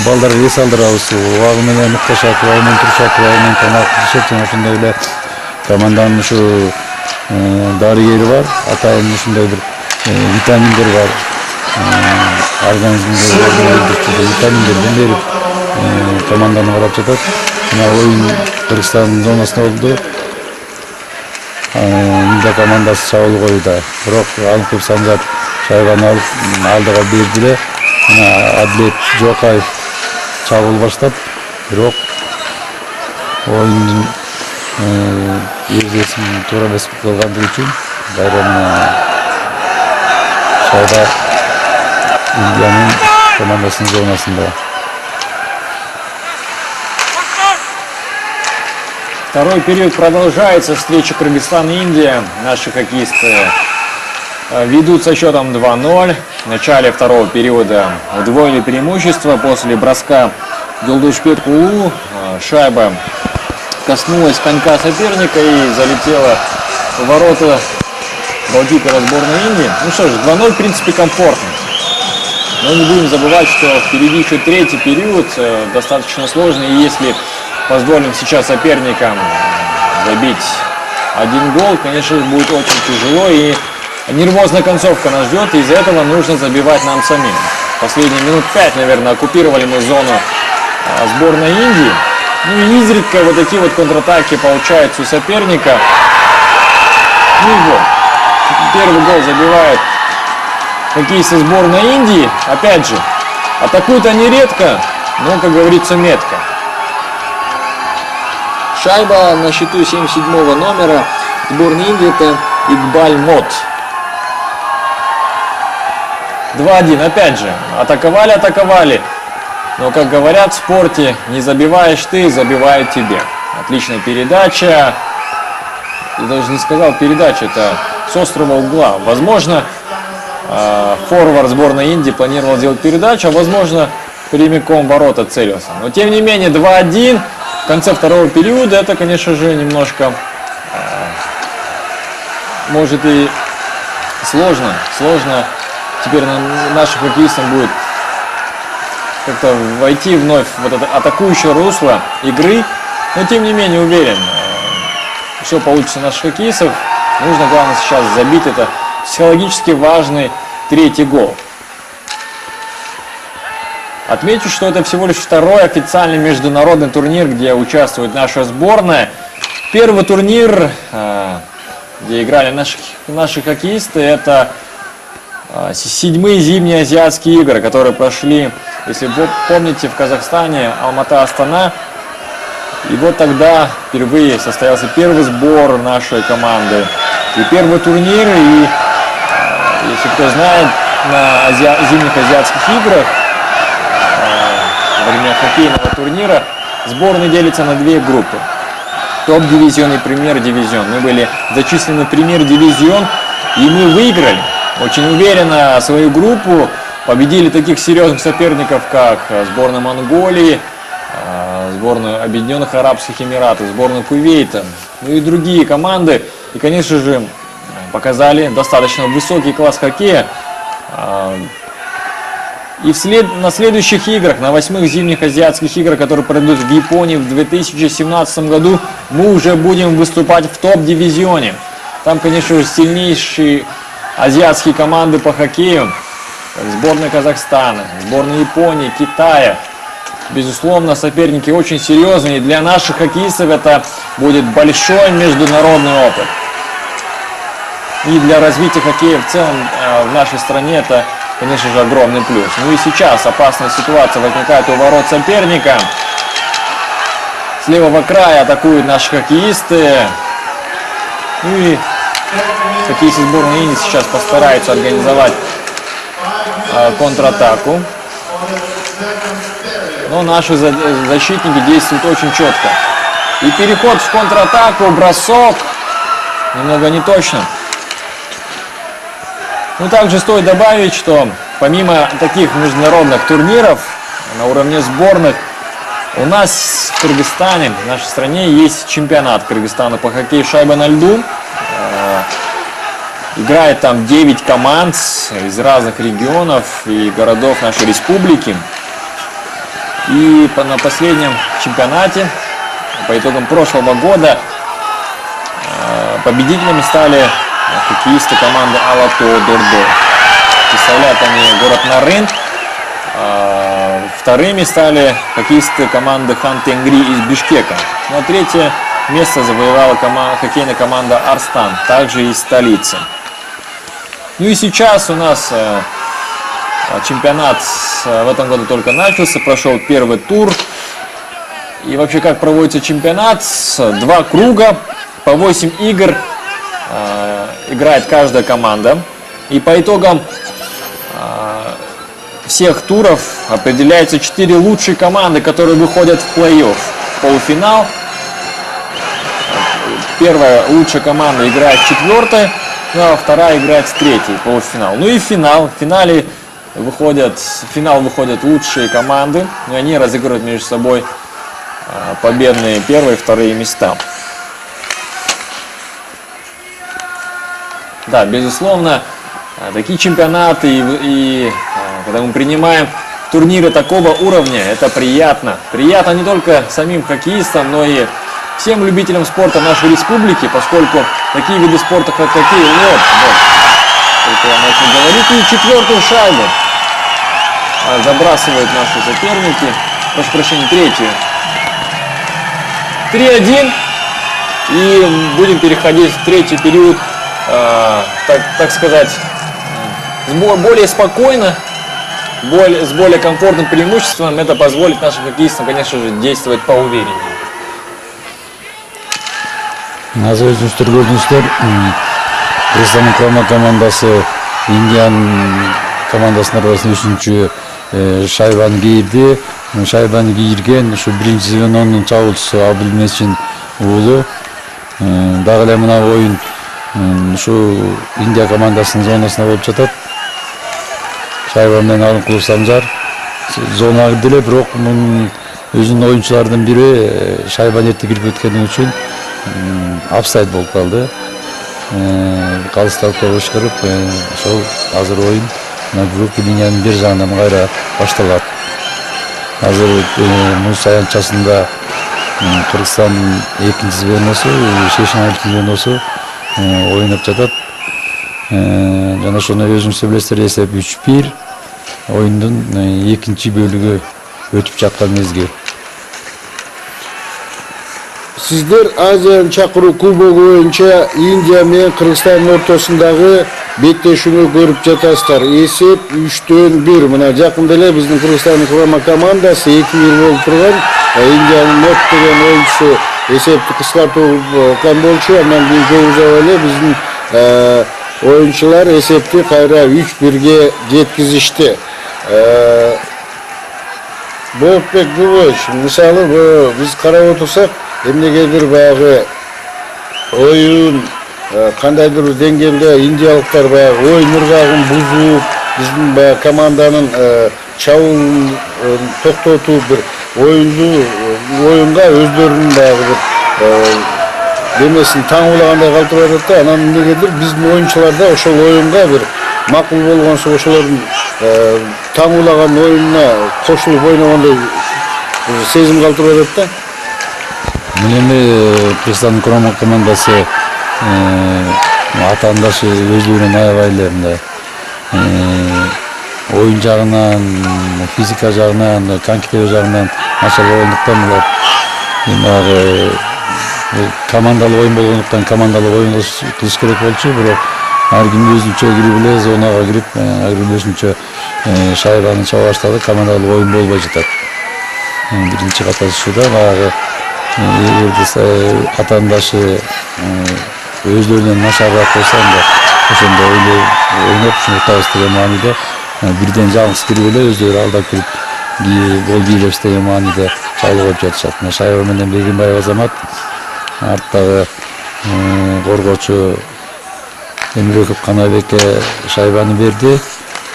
балдарга эс алдырабыз, убагы менен укташат, убагы менен турушат, убагы менен тамак ишет, жана ошондой эле команданын ушу дарыгери бар, атайын ушундай бир витаминдер бар, организмге витаминдерден берип команданы карап жатат. Мына оюн Кыргызстандын зонасында болду. Мында командасы чабуул коюуда, бирок Алымкулов Санжар шайбаны алып алдыга берди эле. Мына Адлет Жокаев чабуул баштап, бирок оюндун эрежесин туура эмес кылгандыгы үчүн байрамына шайба Индиянын командасынын зонасында. Второй период продолжается. Встреча Кыргызстан и Индия. Наши хоккеисты ведут со счетом 2-0. В начале второго периода удвоили преимущество. После броска Гюлдушбек Улу шайба коснулась конька соперника и залетела в ворота голкипера сборной Индии. Ну что ж, 2-0 в принципе комфортно. Но не будем забывать, что впереди еще третий период, достаточно сложный. И если позволим сейчас соперникам забить один гол, конечно, будет очень тяжело. И нервозная концовка нас ждет. И из-за этого нужно забивать нам самим. Последние минут 5, наверное, оккупировали мы зону сборной Индии. Ну и изредка вот такие вот контратаки получаются у соперника. Ну и вот. Первый гол забивает хоккеисты сборной Индии. Опять же, атакуют они редко, но, как говорится, метко. Шайба на счету 77-го номера сборной Индии — это Игбаль Мот. 2-1. Опять же, атаковали. Но, как говорят в спорте, не забиваешь ты, забивают тебе. Отличная передача. Я даже не сказал передача, это с острого угла. Возможно, форвард сборной Индии планировал сделать передачу, а возможно, прямиком в ворота целился. Но, тем не менее, 2-1 в конце второго периода. Это, конечно же, немножко может и сложно. Теперь нашим хоккеистам будет как-то войти вновь в вот это атакующее русло игры. Но, тем не менее, уверен, все получится у наших хоккеистов. Нужно, главное, сейчас забить это психологически важный третий гол. Отмечу, что это всего лишь второй официальный международный турнир, где участвует наша сборная. Первый турнир, где играли наши хоккеисты, это седьмые зимние азиатские игры, которые прошли, если вы помните, в Казахстане, Алматы-Астана. И вот тогда впервые состоялся первый сбор нашей команды. И первый турнир, и если кто знает, на зимних азиатских играх, во время хоккейного турнира, сборные делятся на две группы. Топ-дивизион и премьер-дивизион. Мы были зачислены в премьер-дивизион, и мы выиграли. Очень уверенно свою группу, победили таких серьезных соперников, как сборная Монголии, сборную Объединенных Арабских Эмиратов, сборную Кувейта, ну и другие команды. И, конечно же, показали достаточно высокий класс хоккея. И на следующих играх, на 8-х зимних азиатских играх, которые пройдут в Японии в 2017 году, мы уже будем выступать в топ-дивизионе. Там, конечно же, сильнейшие азиатские команды по хоккею, как сборная Казахстана, сборная Японии, Китая. Безусловно, соперники очень серьезные. И для наших хоккеистов это будет большой международный опыт. И для развития хоккея в целом в нашей стране это конечно же, огромный плюс. Ну и сейчас опасная ситуация возникает у ворот соперника. С левого края атакуют наши хоккеисты. Ну и хоккеисты сборной Индии сейчас постараются организовать контратаку. Но наши защитники действуют очень четко. И переход в контратаку, бросок. Немного не точно. Ну, также стоит добавить, что помимо таких международных турниров на уровне сборных, у нас в Кыргызстане, в нашей стране, есть чемпионат Кыргызстана по хоккею шайба на льду. Играет там 9 команд из разных регионов и городов нашей республики. И на последнем чемпионате, по итогам прошлого года, победителями стали хоккеисты команды Алато Дордо. Представляют они город Нарын. Вторыми стали хоккеисты команды Хан Тенгри из Бишкека. Ну а третье место завоевала хоккейная команда Арстан, также из столицы. Ну и сейчас у нас чемпионат в этом году только начался, прошел первый тур. И вообще как проводится чемпионат? 2 круга, по 8 игр играет каждая команда. И по итогам всех туров определяются 4 лучшие команды, которые выходят в плей-офф, в полуфинал. Первая лучшая команда играет в 4-й, ну а вторая играет в 3-й, полуфинал. Ну и финал. В финале выходят лучшие команды, и они разыгрывают между собой победные первые и вторые места. Да, безусловно, такие чемпионаты и когда мы принимаем турниры такого уровня, это приятно. Приятно не только самим хоккеистам, но и всем любителям спорта нашей республики, поскольку такие виды спорта, как хоккей, только я начал говорить, и 4-ю шайбу забрасывают наши соперники, прошу прощения, 3-ю. 3-1, и будем переходить в 3-й период, так сказать, более спокойно, с более комфортным преимуществом. Это позволит нашим хоккеистам, конечно же, действовать поувереннее. Азыр өзүңүздөр көрдүңүздөр, Кыргызстандын құрама командасы Индиян командасынын арасында 3-чү шайбаны кийди. Шайбаны кийирген ушу 1-чи звенонун чабуулчусу Абдулмесин уулу. Дагы эле мына оюн ушу Индия командасынын зонасында болуп жатат. Шайба менен Алынкулов Санжар зонага кирди эле, бирок мунун өзүнүн оюнчуларынын бири шайбаны эрте кирип өткени үчүн офсайд болуп калды. Калыстарды бышкырып, ошол азыр оюн группа линиянын бир жагынан кайра башталат. Азыр муз аянтчасында Кыргызстандын 2-чи звеносу, Шешен звеносу ойноп жатат. Жана ошону өзүңүздөр билесиздер, эсеп 3-1. Оюндун 2-чи бөлүгү өтүп жаткан мезгил. Сиздер Азияны чакыруу кубогу боюнча Индия менен Кыргызстандын ортосундагы беттешүүнү көрүп жатасыздар. Эсеп 3-1. Мына жакында эле биздин Кыргызстандын құрама командасы 2-1 болуп турган. Индиянын Мот деген оюнчусу эсепти кыскартууган болчу. Андан кийин жогузап эле биздин оюнчулар эсепти кайра 3-1ге жеткизишти. Болотбек Жубоевич, мисалы биз карап отурсак, эмнегедир баягы оюн кандайдыр деңгээлде индиялыктар баягы оюн ыргагын бузуп, биздин баягы команданын чабуулун токтотуп, бир оюнга өздөрүнүн баягы бир демесин таңуулагандай калтырып атат да. Анан эмнегедир биздин оюнчулар да ошол оюнга бир макул болгонсо ошолордун таңуулаган оюнуна кошулуп ойногондой сезим калтырып атат да. Эми Кыргызстандын құрама командасы атаандашы өздүгүнөн аябай эле мындай оюн жагынан, физика жагынан, конкретия жагынан начар болгондуктан булар командалык оюн болгондуктан командалык оюн кылыш керек болчу, бирок ар ким өзүнчө кирип эле зонага кирип ар ким өзүнчө шайбаны чаба баштады. Командалык оюн болбой жатат. Биринчи катнашууда баягы атаандашы өзлөрүнөн начарыраак болсо анда ошондо ойноп ушунтабыз деген мааниде бирден жалгыз кирип эле өздөрү алдап кирип гол кийлебиз деген мааниде чабуул коюп жатышат. Шайба менен Бегимбаев Азамат, арттагы коргоочу Эмирбеков Канабекке шайбаны берди.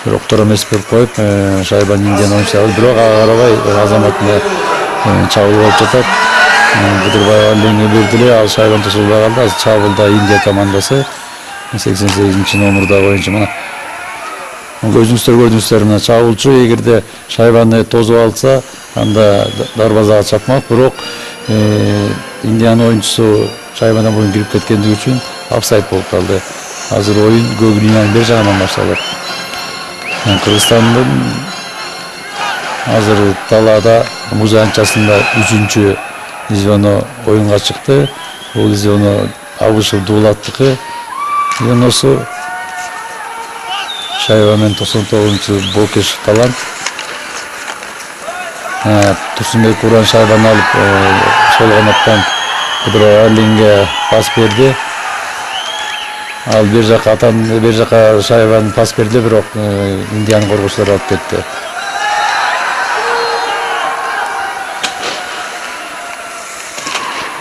Бирок торомес берип коюп, шайбаны Индиян оюнчулары бирок ага карабай Азамат менен чабуул коюп жатат. Кыдырбаев Алленге бердиле, ал шайбаны тосулбай калды. Азыр чабуулда Индия командасы 88 номердагы оюнчу мына өзүңүздөр көрдүңүздөр, мына чабуулчу эгерде шайбаны тосуп алса, анда дарбазага чапмак. Бирок Индиянын оюнчусу шайбадан бурун кирип кеткендиги үчүн офсайд болуп калды. Азыр оюн көк линиянын бер жагынан башталат. Кыргызстандын азыр талаада музанчасында 3-чү звено оюнга чыкты. Бул звено Абышев Дуулаттыкы. Звеносу шайба менен 99-чу Бокеш Талант. Турсунбек Уран шайбаны алып сол канаттан Кыдырбаев Алленге пас берди. Ал бер жака шайбаны пас берди, бирок Индиянын коргоочулары алып кетти.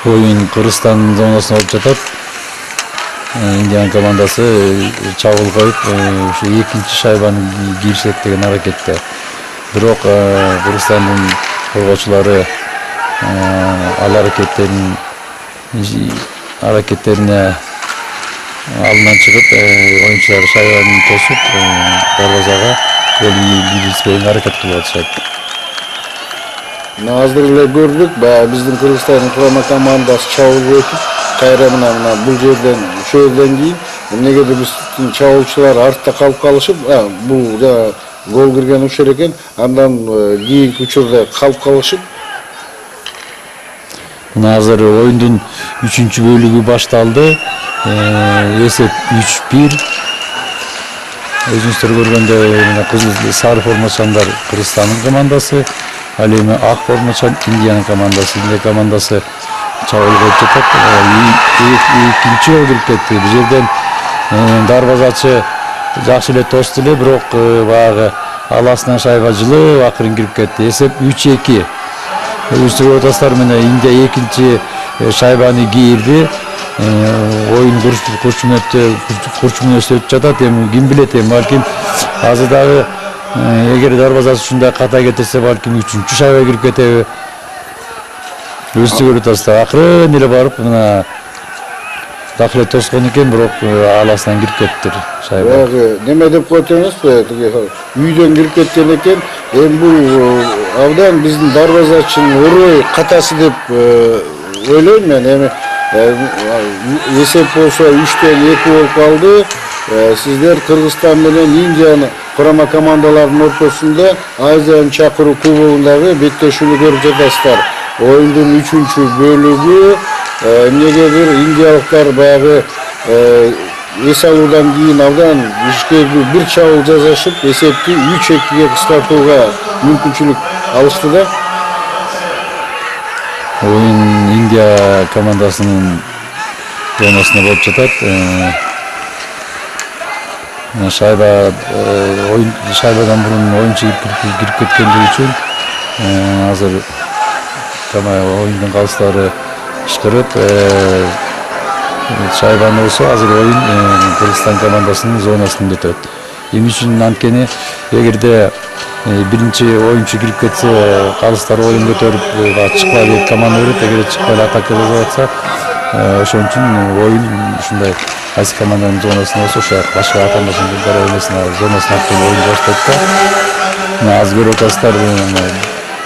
Оюн Кыргызстан зонасына болуп жатат. Индиан командасы чабуул коюп, ушу экинчи шайбаны кийишет деген аракетте. Бирок Кыргызстандын коргоочулары ал аракеттерине алдынан чыгып, оюнчулар шайбаны тосуп, дарбазага гол кийгизбегенге аракет кылып атышат. Азыр эле көрдүк, баягы биздин Кыргызстандын курама командасы чабуул өтүп, кайра мына бул жерден кийин эмнегеdir биздин чабуулчулар артта калып калышып, бул гол кирген учур экен, андан кийинки учурда калып калышып. Мына азыр оюндун 3-чү бөлүгү башталды. Эсеп 3-1. Өзүңүздөр көргөндөй кызыл сары формачандар Кыргызстандын командасы, ал эми ак формачан Индиянын командасы. Индия командасы чабуул коюп жатат. Экинчи гол кирип кетти. Бул жерден дарбазачы жакшы эле тосту эле, бирок баягы аласынан шайба жылып акырын кирип кетти. Эсеп 3-2. Өзүңүздөр отастар менен Индия экинчи шайбаны кийирди. Оюн курчу өтүп жатат. Эми ким билет, балким азыр дагы эгер дарбазасы ушундай ката кетирсе, балким 3-чү шайба кирип кетеби. Өзүңүздөр отастар акырын эле барып, мына дакылет тоскон экен, бирок аласынан кирип кеттир шайба. Неме деп койдуңузбу? Үйдөн кирип кеткен экен. Эми бул абдан биздин дарбазачынын урой катасы деп ойлойм мен. Эми эсеп болсо 3-2 болуп калды. Сиздер Кыргызстан менен Индиянын курама командаларынын ортосунда Азияны чакыруу кубогундагы беттешүүнү көрүп жатасыздар. Оюндун 3-чү бөлүгү эмнегедир индиялыктар баягы эс алуудан кийин абдан ишкердүү бир чабуул жасашып, эсепти 3-2ге кыскартууга мүмкүнчүлүк алышты да. Оюн Индия командасынын зонасында болуп жатат. Шайбадан бурун оюнчу кирип кеткендиги үчүн азыр оюндун калыстары ышкырып, шайбаны болсо азыр оюн Кыргызстан командасынын зонасында өтөт. Эмне үчүн анткени эгерде биринчи оюнчу кирип кетсе, калыстар оюн көтөрүп чыкпай дейт команда берет. Эгер чыкпай атака жасап атса, ошон үчүн оюн ушундай кайсы команданын зонасында болсо, ошо башка атаандашынын зонасына алып оюн баштайт да. Азыр көрүп атасыздар,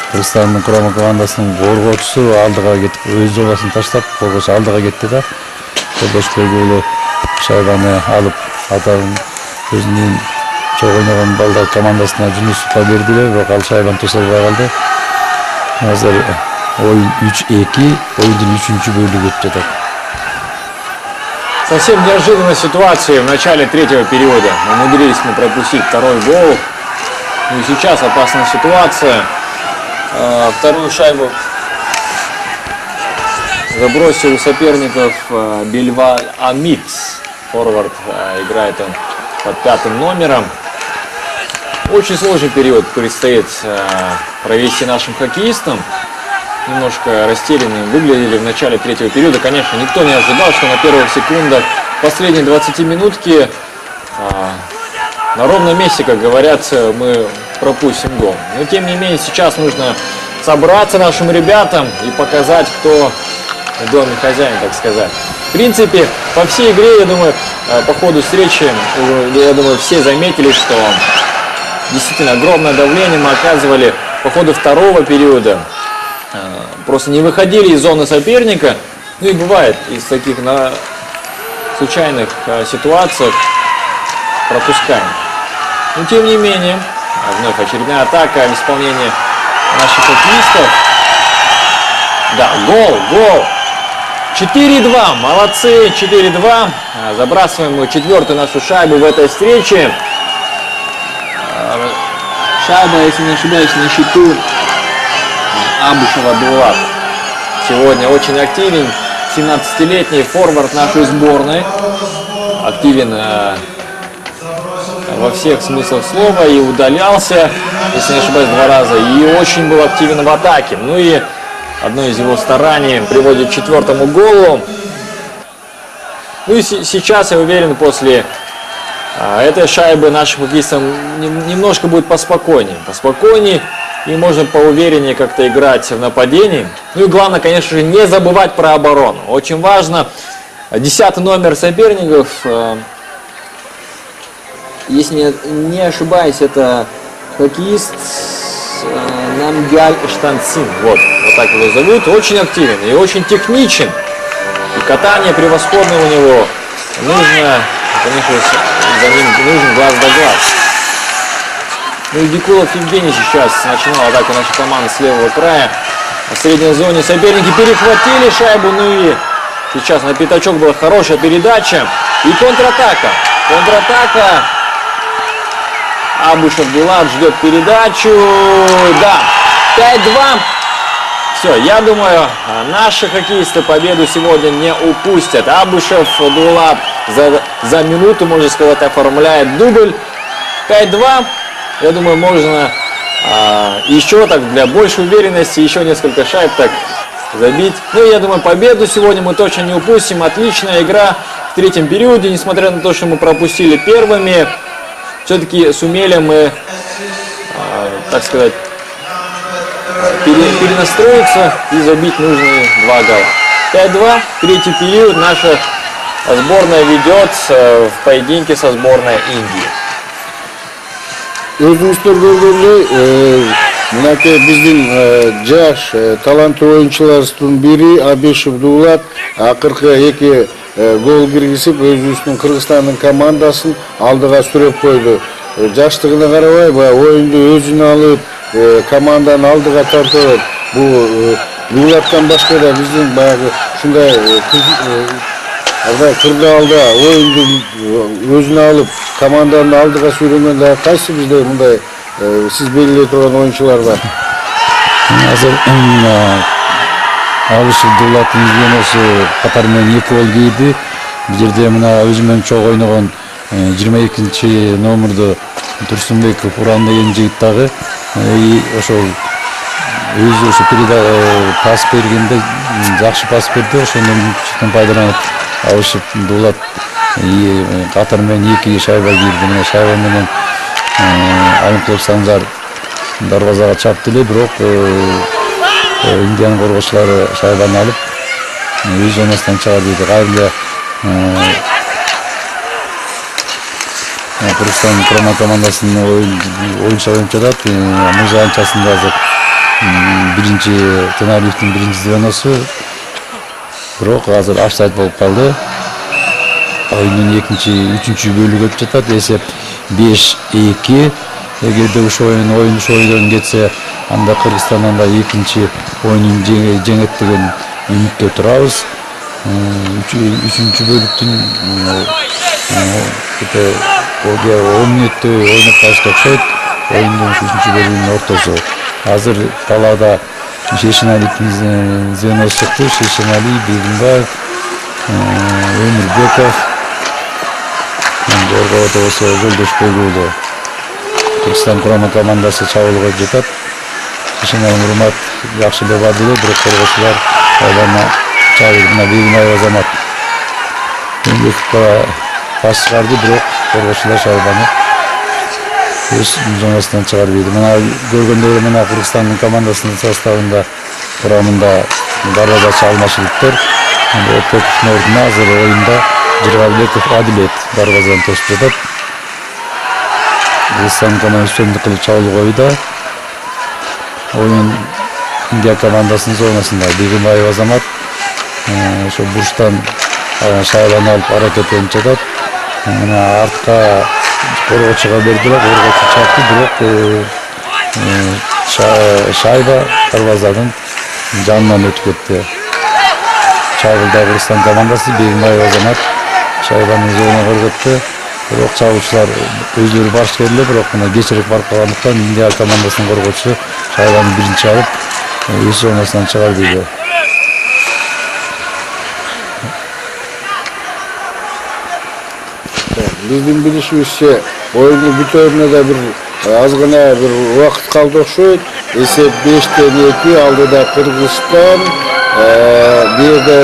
Кыргызстандын курама командасынын коргоочусу алдыга кетип, өз зонасын таштап, коргоочу алдыга кетти да. Жолдошбек уулу шайбаны алып, атагын өзүнүн чоң ойногон балдар командасына Жунусовго бердиле, бирок ал шайбаны тоса албай калды. Азыр оюн 3-2, оюндун 3-чү бөлүгү өтүп жатат. Совсем неожиданная ситуация в начале третьего периода. Умудрились мы пропустить второй гол. Ну и сейчас опасная ситуация. Вторую шайбу забросил у соперников Бельваль Амитс. Форвард, играет он под 5-м номером. Очень сложный период предстоит провести нашим хоккеистам. Немножко растерянные выглядели в начале третьего периода. Конечно, никто не ожидал, что на первых секундах последней 20 минутки на ровном месте, как говорят, мы пропустим гол. Но тем не менее, сейчас нужно собраться нашим ребятам и показать, кто в доме хозяин, так сказать. В принципе, по всей игре, я думаю, по ходу встречи, я думаю, все заметили, что действительно огромное давление мы оказывали по ходу второго периода. Просто не выходили из зоны соперника. Ну и бывает из таких случайных ситуациях пропускаем. Но тем не менее, вновь очередная атака в исполнении наших хоккеистов. Да, гол. 4-2, молодцы, 4-2. Забрасываем мы четвертую нашу шайбу в этой встрече. Шайба, если не ошибаюсь, на счету Абушева Дулат. Сегодня очень активен, 17-летний форвард нашей сборной. Активен во всех смыслах слова и удалялся, если не ошибаюсь, 2 раза. И очень был активен в атаке. Ну и одно из его стараний приводит к 4-му голу. Ну и сейчас, я уверен, после этой шайбы нашим хоккеистам немножко будет поспокойнее. И можно поувереннее как-то играть в нападении. Ну и главное, конечно же, не забывать про оборону. Очень важно. 10-й номер соперников, если не ошибаюсь, это хоккеист Намгяль Штанцин. Вот так его зовут. Очень активен и очень техничен. И катание превосходное у него. Нужно, конечно, за ним нужен глаз да глаз. Ну и Дикулов Евгений сейчас начинал атаку нашей команды с левого края. В средней зоне соперники перехватили шайбу. Ну и сейчас на пятачок была хорошая передача. И контратака. Абушев Булат ждет передачу. Да, 5-2. Все, я думаю, наши хоккеисты победу сегодня не упустят. Абушев Булат за минуту, можно сказать, оформляет дубль. 5-2. Я думаю, можно еще так для большей уверенности еще несколько шайб так забить. Ну, я думаю, победу сегодня мы точно не упустим. Отличная игра в третьем периоде, несмотря на то, что мы пропустили первыми. Все-таки сумели мы, так сказать, перенастроиться и забить нужные 2 гола. 5-2, третий период. Наша сборная ведет в поединке со сборной Индии. Өзүңүздөр көргөндөй, мынакей биздин жаш таланттуу оюнчуларыбыздын бири Абишев Дулат акыркы 2 гол киргизип, өзүбүздүн Кыргызстандын командасын алдыга сүрөп койду. Жаштыгына карабай, оюнду өзүнө алып, команданы алдыга тартып, бул Дулаттан башка да биздин баягы ушундай кырдаалда оюнду өзүнө алып, команданы алдыга сүйрөгөндө кайсы бизде мындай сиз белгилей турган оюнчулар бар? Азыр Абушев Дулаттын изменоосу катар менен 2 гол кийди. Бул жерде мына өзүмөн чогуу ойногон 22 номерду Турсунбеков Уран деген жигит дагы ошол өзү ошо пас бергенде жакшы пас берди. Ошондон мүмкүнчүлүктөн пайдаланып Абушев Дулат катар менен 2 шайба кийди. Мына шайба менен Алымкулов Санжар дарбазага чапты эле, бирок Индиянын коргоочулары шайбаны алып өз зонасынан чыга берди. Кайра Кыргызстан құрама командасынын оюнчу ойнап жатат. Муза анчасында азыр биринчи Тенариевдин биринчи звеносу, бирок азыр офсайд болуп калды. Оюндун экинчи, үчүнчү бөлүгү өтүп жатат. Эсеп 5-2. Эгерде ушул ойун кетсе, анда Кыргызстандан да экинчи оюнун жеңет деген үмүттө турабыз. 3 bölüktün işte 10 minuttu oynap başta okşayt. Oyunun 3. bölümünün ortası. Hazır talada Şeşinali'nin Zenos çıktı. Şeşinali, Bilginbay, Ömür Bekov. Orada olsa Joldoş Bölüğü'lü. Kırgızstan kurama komandası çağılığa жетат. Şeşinali Murmat yaxşı bebadili. Bir korgoçular bana çağırına Bilginbay Azamat. Önce pas çıkardı. Bir korgoçular Şayban'ı öz zonasından çıkarıyordu. Mana görgöndöyle mana Kırgızstan'ın komandasının sostavında kuramında darvaza almaşılıktır. O topun orduna hazır oyunda Jirgalbekov Adilet darvazanı tosып жатат. Kırgızstan komandası üstünlük kılıp çağılı koydu. Oyun India komandasının zonasında Bilginbayev Azamat şu burçtan Şayban'ı alıp hareket edip жатат. Artka korgoçuga berdiler, korgoçu çarptı, biroq şayba darvazanın canından ötüp ketти. Çağılda Kırgızstan komandası Bilginbayev Azamat şaybanın zo'una korgottu. Biroq çağılçılar özleri barış keldi, biroq buna geçirip barıp kalgandыктан India komandasının korgoçusu şaybanı birinci alıp öz zonasından çıkardı. Биздин билишибизче oyunun бүтөөрүнө да bir azgına bir vaqt kaldı okşoyt. Esep 5-2 aldıda Kırgızstan. Bir de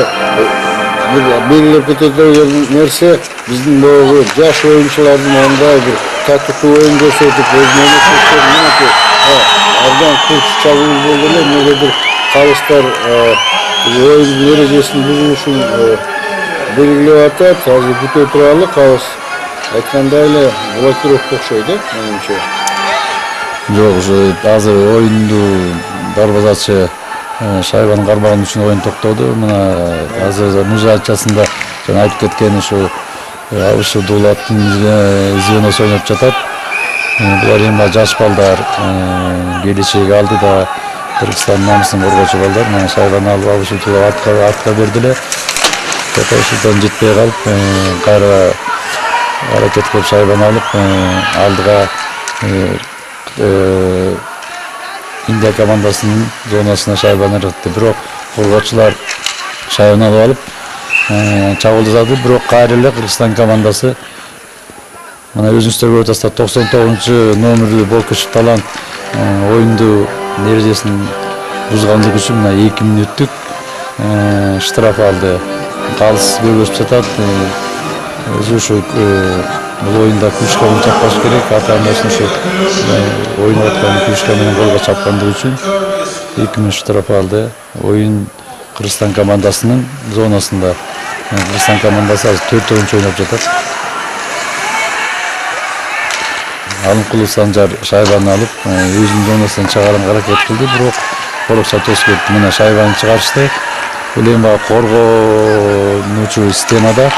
belirlep ketadigan nerse bizdin bu жаш oyunculardan onday bir tatlı oyun gösterip özüne çekti. Ardan kurt çabuk boldu эле nedir kalışlar oyun derecesini buzuluşun belirlеп atat. Hazır бүтө turалы kalış. Aytkanda эле блокировка окшойт, менимче. Жок, азыр оюнду дарбазачы шайбаны кармаган үчүн оюн токтоду. Мына азыр мужачасында жана айтып кеткен ушу Абышы Дулаттын звеносу ойноп жатат. Булар эми жаш балдар келечеги алды да Кыргызстандын намысын коргоочу балдар. Мына шайбаны алып Абышы Дулат артка бердиле. Ушудан жетпей калып кайра hareket kılıp şaybanı alıp aldığa India komandasının zonasına şaybanı rıktı. Biroq korgoçular şaybanı alıp çağıldı zadı. Biroq Kayreli Kırgızstan komandası mana özünüzдөр көрүп атасыздар 99-номерлүү Болкушев Талант oyundu derecesini buzganlık üçün 2 minutluk штраф aldı. Kalыс бөлгөсүп жатат. Өзү ушу бул оюнда кружканы чаппаш керек. Ата-анасын ушу ойноп аткан кружка менен голго чапкандыгы үчүн 2 минут штраф алды. Oyun Kırgızstan komandasынын zonasында. Kırgızstan komandасы 4 oyuncu ойноп жатат. Алымкулов Санжар шайбаны алып, өзүнүн зонасынан чыгарганга аракет кылды, бирок корокча тосуп кетти. Мына шайбаны чыгарышты. Бул эми коргонуучу системада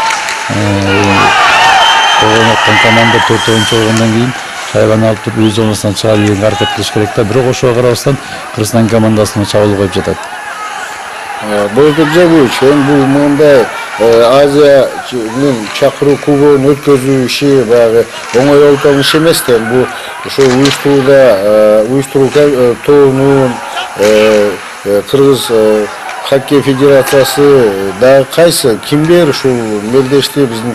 коргонуп команда 4 oyuncu болгондон кийин шайбаны алып туруп өз зонасынан чыгарып ийгенге аракет кылыш керек да. Бирок ошого карабастан Кыргызстан командасына чабуул коюп жатат. Boydur Cebuyç, bu mындай Азиянын чакыруу кубогун өткөзүү иши баягы оңой болуп иш эмес да. Бул ошо уюштуруу тобунун Кыргыз хоккей федерациясы дагы кайсы кимдер ушул мелдешти биздин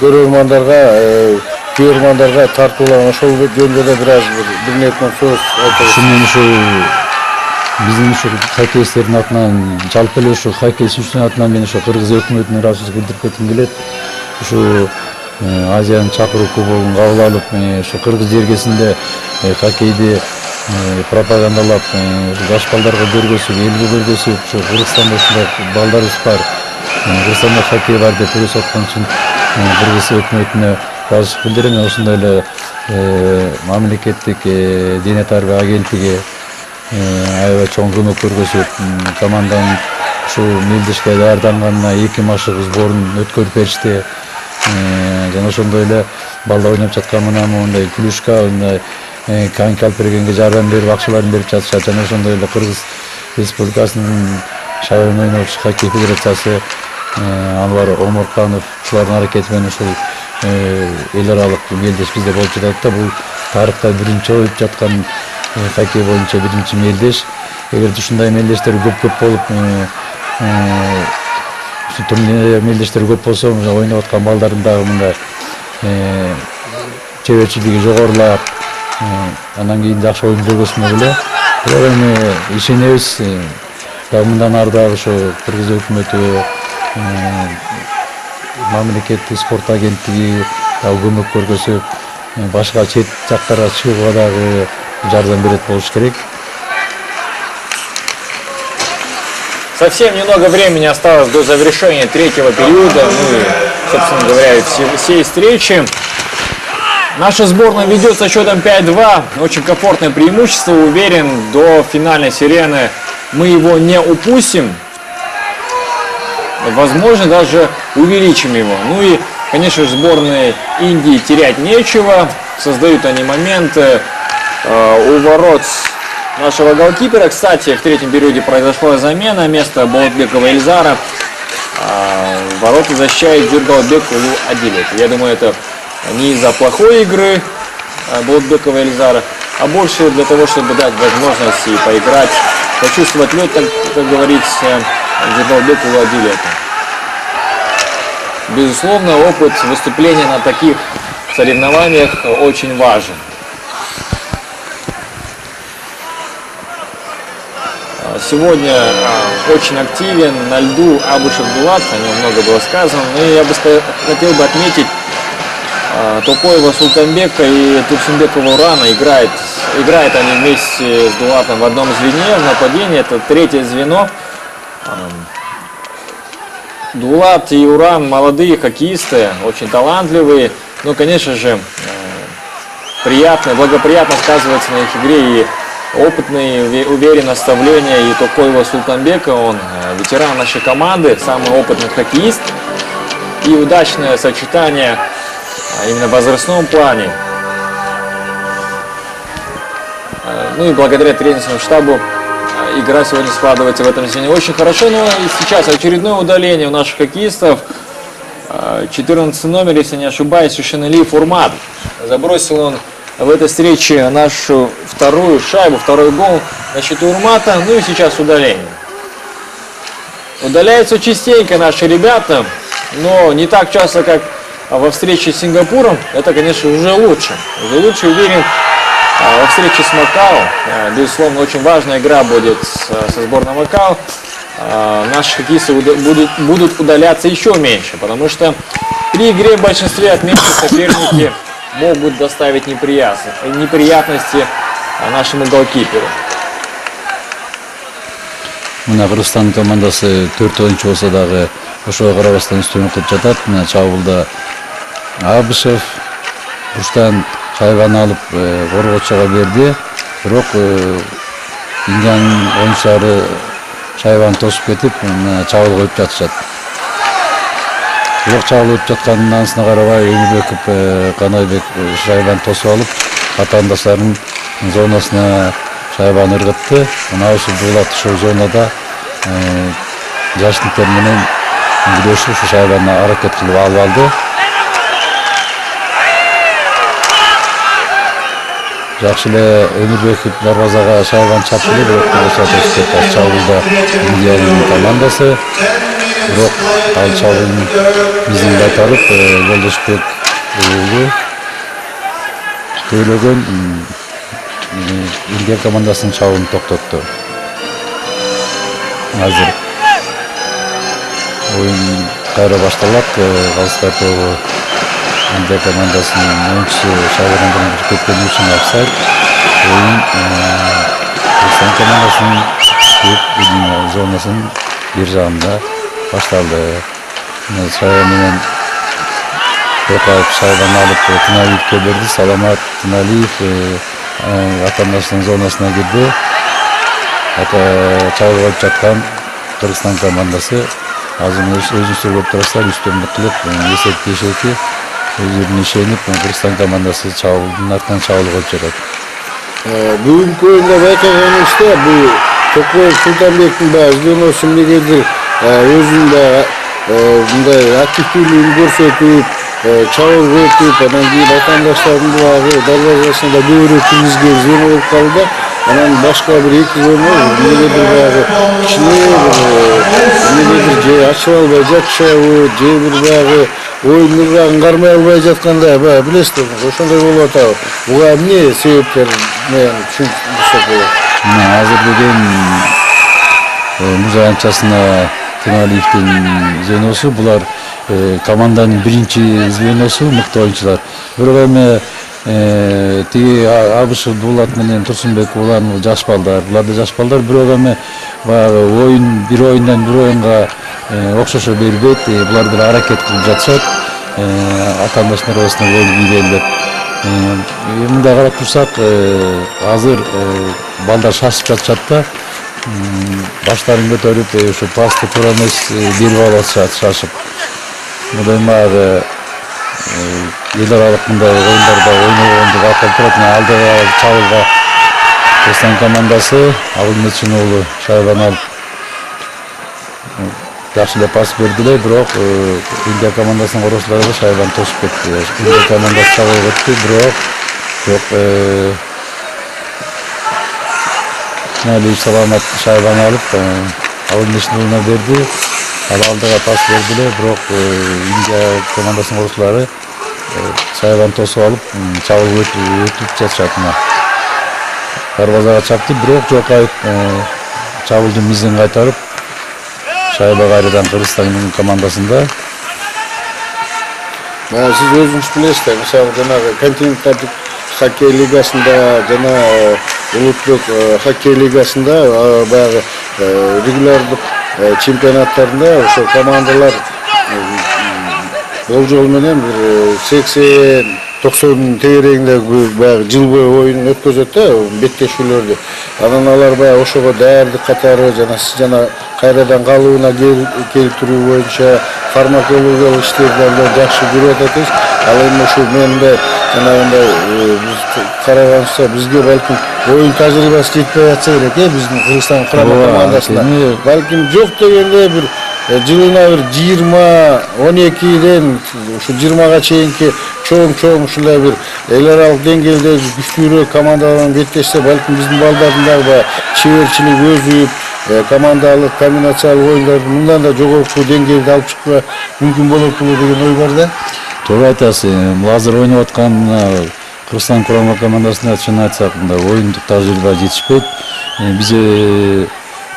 көрөрмандарга тартуулаган ошол жөнүндө да бир аз бир нерсе сөз айтабыз. Шунун ушу биздин ушу хоккейчилердин атынан жалпы эле ушу хоккей сүйүүчүлөрдүн атынан мен ушу Кыргыз өкмөтүнө ыраазычылык билдирип кетким келет. Ушу Азиянын чакыруу кубогун кабыл алып, ушу Кыргыз жергесинде хоккейди пропагандалап, жаш балдарга көргөзүп, элге көргөзүп, ушу Кыргызстанда ушундай балдарыбыз бар, Кыргызстанда хоккей бар деп көрсөтүп аткан үчүн Кыргыз өкмөтүнө ыраазычылык билдирем. Ошондой эле мамлекеттик дене тарбия агенттиги аябай чоң көмөк көргөзүп, команданын ушул мелдешке даярданганына 2 машык сборун өткөрүп беришти. Жана ошондой эле балдар ойноп жаткан мына мондай клюшка, мындай коньки алып бергенге жардам берип, акчаларын берип жатышат. Жана ошондой эле Кыргыз Республикасынын шайлоо ойногучу хоккей федерациясы Anvar Omurkanov ушулардын аракети менен ушул эл аралык мелдеш бизде болуп жатат да. Бул тарыхта биринчи болуп жаткан хоккей боюнча биринчи мелдеш. Эгерде ушундай мелдештер көп болуп турнир мелдештер көп болсо, ойноп аткан балдардын дагы мындай чеберчилиги жогорулап, анан кийин жакшы оюн көргөзмө беле. Бирок эми ишенебиз, мындан ары дагы ошо Кыргыз өкмөтү, мамлекеттик спорт агенттиги дагы көмөк көргөзүп, башка чет жактарга чыгууга дагы жардам берет болуш керек. Совсем немного времени осталось до завершения третьего периода. Ну и, собственно говоря, всей встречи. Наша сборная ведет со счетом 5-2. Очень комфортное преимущество. Уверен, до финальной сирены мы его не упустим. Возможно, даже увеличим его. Ну и, конечно же, сборной Индии терять нечего. Создают они моменты у ворот нашего голкипера. Кстати, в третьем периоде произошла замена. Место Болотбекова Эльзара ворота защищает Жургалбек Адилет. Я думаю, это не из-за плохой игры Болотбекова Эльзара, а больше для того, чтобы дать возможность и поиграть, почувствовать лед, как говорится, Жургалбекову Адилету. Безусловно, опыт выступления на таких соревнованиях очень важен. Сегодня очень активен на льду Абушев Дулат, о нем много было сказано. Но я бы хотел бы отметить Токоева Султанбека и Турсунбекова Урана. Играют они вместе с Дулатом в одном звене в нападении. Это третье звено. Дулат и Уран молодые хоккеисты, очень талантливые. Но, конечно же, благоприятно сказывается на их игре и опытный, уверенное наставление и Токоева Султанбека. Он ветеран нашей команды, самый опытный хоккеист. И удачное сочетание именно в возрастном плане. Ну и благодаря тренерскому штабу игра сегодня складывается в этом звене очень хорошо. Но и сейчас очередное удаление у наших хоккеистов. 14 номер, если не ошибаюсь, Шушенали Фурмат. Забросил он в этой встрече нашу вторую шайбу, второй гол на счету Урмата. Ну и сейчас удаление. Удаляются частенько наши ребята, но не так часто, как во встрече с Сингапуром. Это, конечно, уже лучше. Уже лучше, уверен, во встрече с Макао. Безусловно, очень важная игра будет со сборной Макао. Наши хоккеисты будут удаляться еще меньше, потому что при игре в большинстве отметки соперники могут доставить неприятности нашему голкиперу. Мына Кыргызстан командасы 4 ойынчу болсо дагы ошого карабастан үстүнүк кылып жатат. Мына чабуулда Абышев бурчтан шайбаны алып коргоочуга берди. Бирок Индиянын оюнчулары шайбаны тосуп кетип, чабуул коюп жатышат. Бирок чабуул өтүп жатканын анысына карабай Өнүбеков Канайбек шайбаны тосуп алып, атаандаштарынын зонасына шайбаны ыргытты. Мына ушул Дулат ушул зонада жаштыктар менен күрөшүп ушу шайбаны аракет кылып алып алды. Жакшы эле Өнүбеков дарбазага шайбаны чапты, бирок чабуулда Индиянын командасы. Бирок ал чабуулун биздин кайтарып Жолдошбек уулу көйлөгөн Индия командасынын чабуулун токтотту. Азыр оюн кайра башталат. Калыстар тобу Индия командасынын оюнчусу шайбадан кирип кеткен үчүн офсайд. Оюн Кыргызстан командасынын зонасынын бир жагында башталды. Шайба менен Токаев шайбаны алып Тыналиевке берди. Саламат Тыналиев атаандаштын зонасына кирди. Чабуул кылып жаткан Кыргызстан командасы азыр өзүнчө көп турасалар үстөмдүк кылып эсептешети. Өзүрүнө ишенип Кыргызстан командасы чабуулдун артынан чабуул коюп жатат. Бүгүнкү оюнда байкаганыбызда бул Токоев Султанбектин баягы звеносу эмнегедир өзүнүн мындай активдүүлүгүн көрсөтүп, чабуулуп өтүп, анан кийин атаандаштардын дагы дарбазасында көбүрөөк киргизген звено болуп калды да. Анан башка бир эки звено эмнегедир баягы кичинекей эмнегедир же ачыла албай жатышабы, же бир баягы оюнга ыңгармай албай жатканда, баягы билесиздер, ошондой болуп атабы. Буга эмне себептер менен түшүндүрсөк болот? Азыр деген муза анчасына Темалиевдин звеносу, булар команданын биринчи звеносу, мыкты оюнчулар. Бирок эми тиги Абышев Дулат менен Турсунбек булар жаш балдар, булар да жаш балдар, бирок эми баягы оюн бир оюндан бир оюнга окшошо бербейт, булар бир аракет кылып жатышат. Атаандаштар арасында гол кийгендер. Мындай карап турсак, азыр балдар шашып жатышат да. Баштарын көтөрүп, ушу пасты туура эмес берип алып атышат шашып. Мындай баягы эл аралык мындай оюндарда ойногондук аталып турат. Алдыга чабуулга Кыргызстан командасы Абылметшин уулу шайбаны алып жакшы эле пас берди эле, бирок Индия командасынын короочулары шайбаны тосуп кетти. Индия командасы чабуулга өттү, бирок жок Налиев саламат шайбаны алып Абылметшин уулуна берди. Ал алдыга пас берди эле, бирок Индия командасынын короочулары шайбаны тосуп алып чабуулга өтүп жатышат. Дарбазага чапты, бирок Жокаев чабуулдун мизин кайтарып шайба кайрадан Кыргызстандын командасында. Сиз өзүңүз билесиздер, мисалы жанагы континенттик хоккей лигасында жана улуттук хоккей лигасында баягы регулярдык чемпионаттарында ошо командалар болжол менен бир 80-90 тегерегинде баягы жыл бою оюн өткөзөт да, беттешүүлөрдү. Анан алар баягы ошого даярдык катары жана кайрадан калыбына келтирүү боюнча фармакологиялык иштерди жакшы жүрүп атат. Ал эми ушу менде жанагындай биз караганыбызда бизге балким оюн тажрыйбасы жетпей атса керек, биздин Кыргызстан курама командасына. Балким жок дегенде бир жылына бир 20-12ден ушу 20га чейинки чоң ушундай бир эл аралык деңгээлде күчтүүрөөк командалар менен беттешсе, балким биздин балдардын дагы чеберчилик өзүп, командалык, комбинациялык оюндарды мындан да жогорку деңгээлде алып чыкпа мүмкүн болот деген ой бар да. Туура айтасыз. Азыр ойноп аткан Кыргызстан курама командасына чын айтсак, мындай оюндук тажрыйба жетишпейт. Биз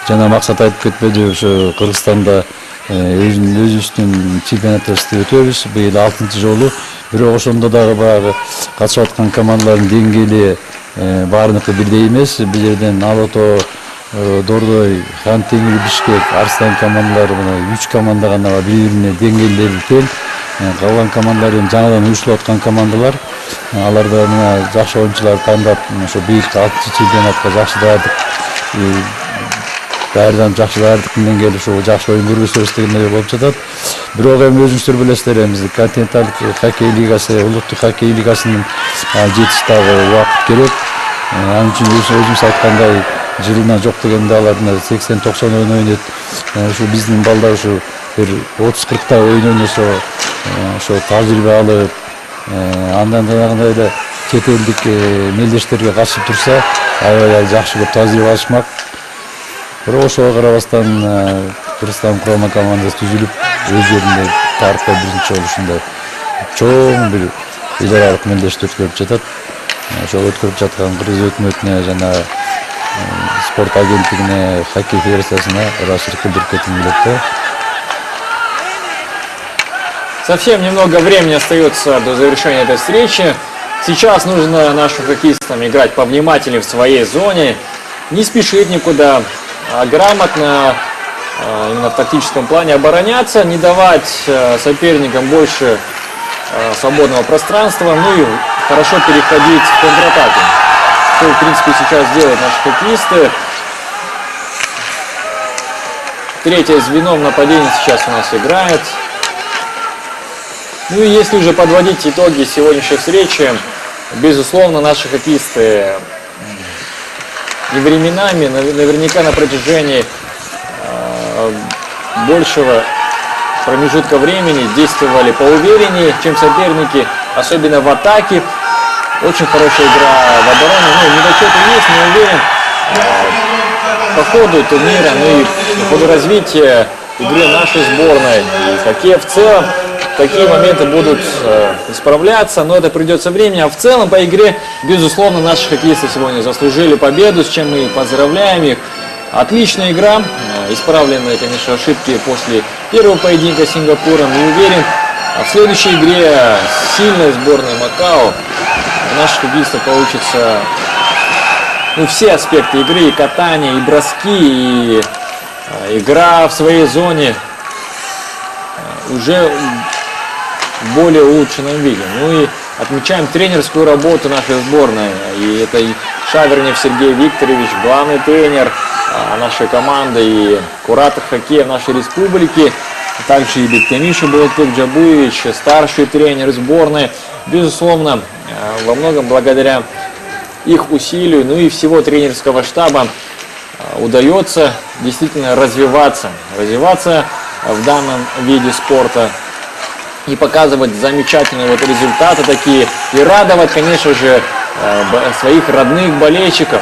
жана максат айтып кетпеди, ошо Кыргызстанда өзүбүздүн чемпионаттарыбызды өтөбүз. Быйыл 6-жолу. Бирок ошондо дагы баягы катышып аткан командалардын деңгээли баарыныкы бирдей эмес. Бул жерден Алото, Дордой, Хан Теңир, Бишкек, Арслан командалары мына 3 команда гана бири-бирине деңгээлдери тең. Калган командалар эми жаңадан уюштулуп аткан командалар. Аларда мына жакшы оюнчулар тандап, ошо быйылкы 6-чемпионатка жакшы даярдык жакшы даярдык менен келип ошо жакшы оюн көргөзөбүз дегендей болуп жатат. Бирок эми өзүңүздөр билесиздер, эми континенталдык хоккей лигасы, улуттук хоккей лигасынын жетиш дагы убакыт керек. Анын үчүн өзүңүз айткандай жылына жок дегенде алар 80-90 оюн ойнойт. Ушу биздин балдар ушу бир 30-40 оюн ойносо, ошо тажрыйба алып, андан жанагындай эле чет элдик мелдештерге катышып турса, аябай жакшы көп тажрыйба алышмак. Бирок ошого карабастан Кыргызстан курама командасы түзүлүп, өз жеринде тарыхта биринчи жолу ушундай чоң бир эл аралык мелдешти өткөрүп жатат. Ошол өткөрүп жаткан Кыргыз өкмөтүнө жана спорт агенттигине, хоккей федерациясына ыраазычылык билдирип кетким келет да. Совсем немного времени остается до завершения этой встречи. Сейчас нужно нашим хоккеистам играть повнимательнее в своей зоне, не спешить никуда, а грамотно, именно в тактическом плане обороняться, не давать соперникам больше свободного пространства, ну и хорошо переходить в контратаку. Что, в принципе, сейчас делают наши хоккеисты. Третье звено в нападении сейчас у нас играет. Ну и если уже подводить итоги сегодняшней встречи, безусловно, наши хоккеисты и временами, наверняка на протяжении большего промежутка времени действовали поувереннее, чем соперники, особенно в атаке. Очень хорошая игра в обороне. Ну, недочеты есть, но уверен, по ходу турнира, ну и по ходу развития игры нашей сборной и хоккея в целом, такие моменты будут исправляться, но это придется времени. А в целом по игре, безусловно, наши хоккеисты сегодня заслужили победу, с чем мы поздравляем их. Отличная игра, исправленные, конечно, ошибки после первого поединка с Сингапуром. И уверен, в следующей игре сильной сборной Макао у наших хоккеистов получится все аспекты игры, и катание, и броски, и игра в своей зоне уже в более улучшенном виде. Ну и отмечаем тренерскую работу нашей сборной. И это и Шавернев Сергей Викторович, главный тренер нашей команды и куратор хоккея в нашей республике. Также и Бектемиша Болотбек Джабуевич, старший тренер сборной. Безусловно, во многом благодаря их усилию, ну и всего тренерского штаба удается действительно развиваться в данном виде спорта и показывать замечательные результаты такие, и радовать, конечно же, своих родных болельщиков.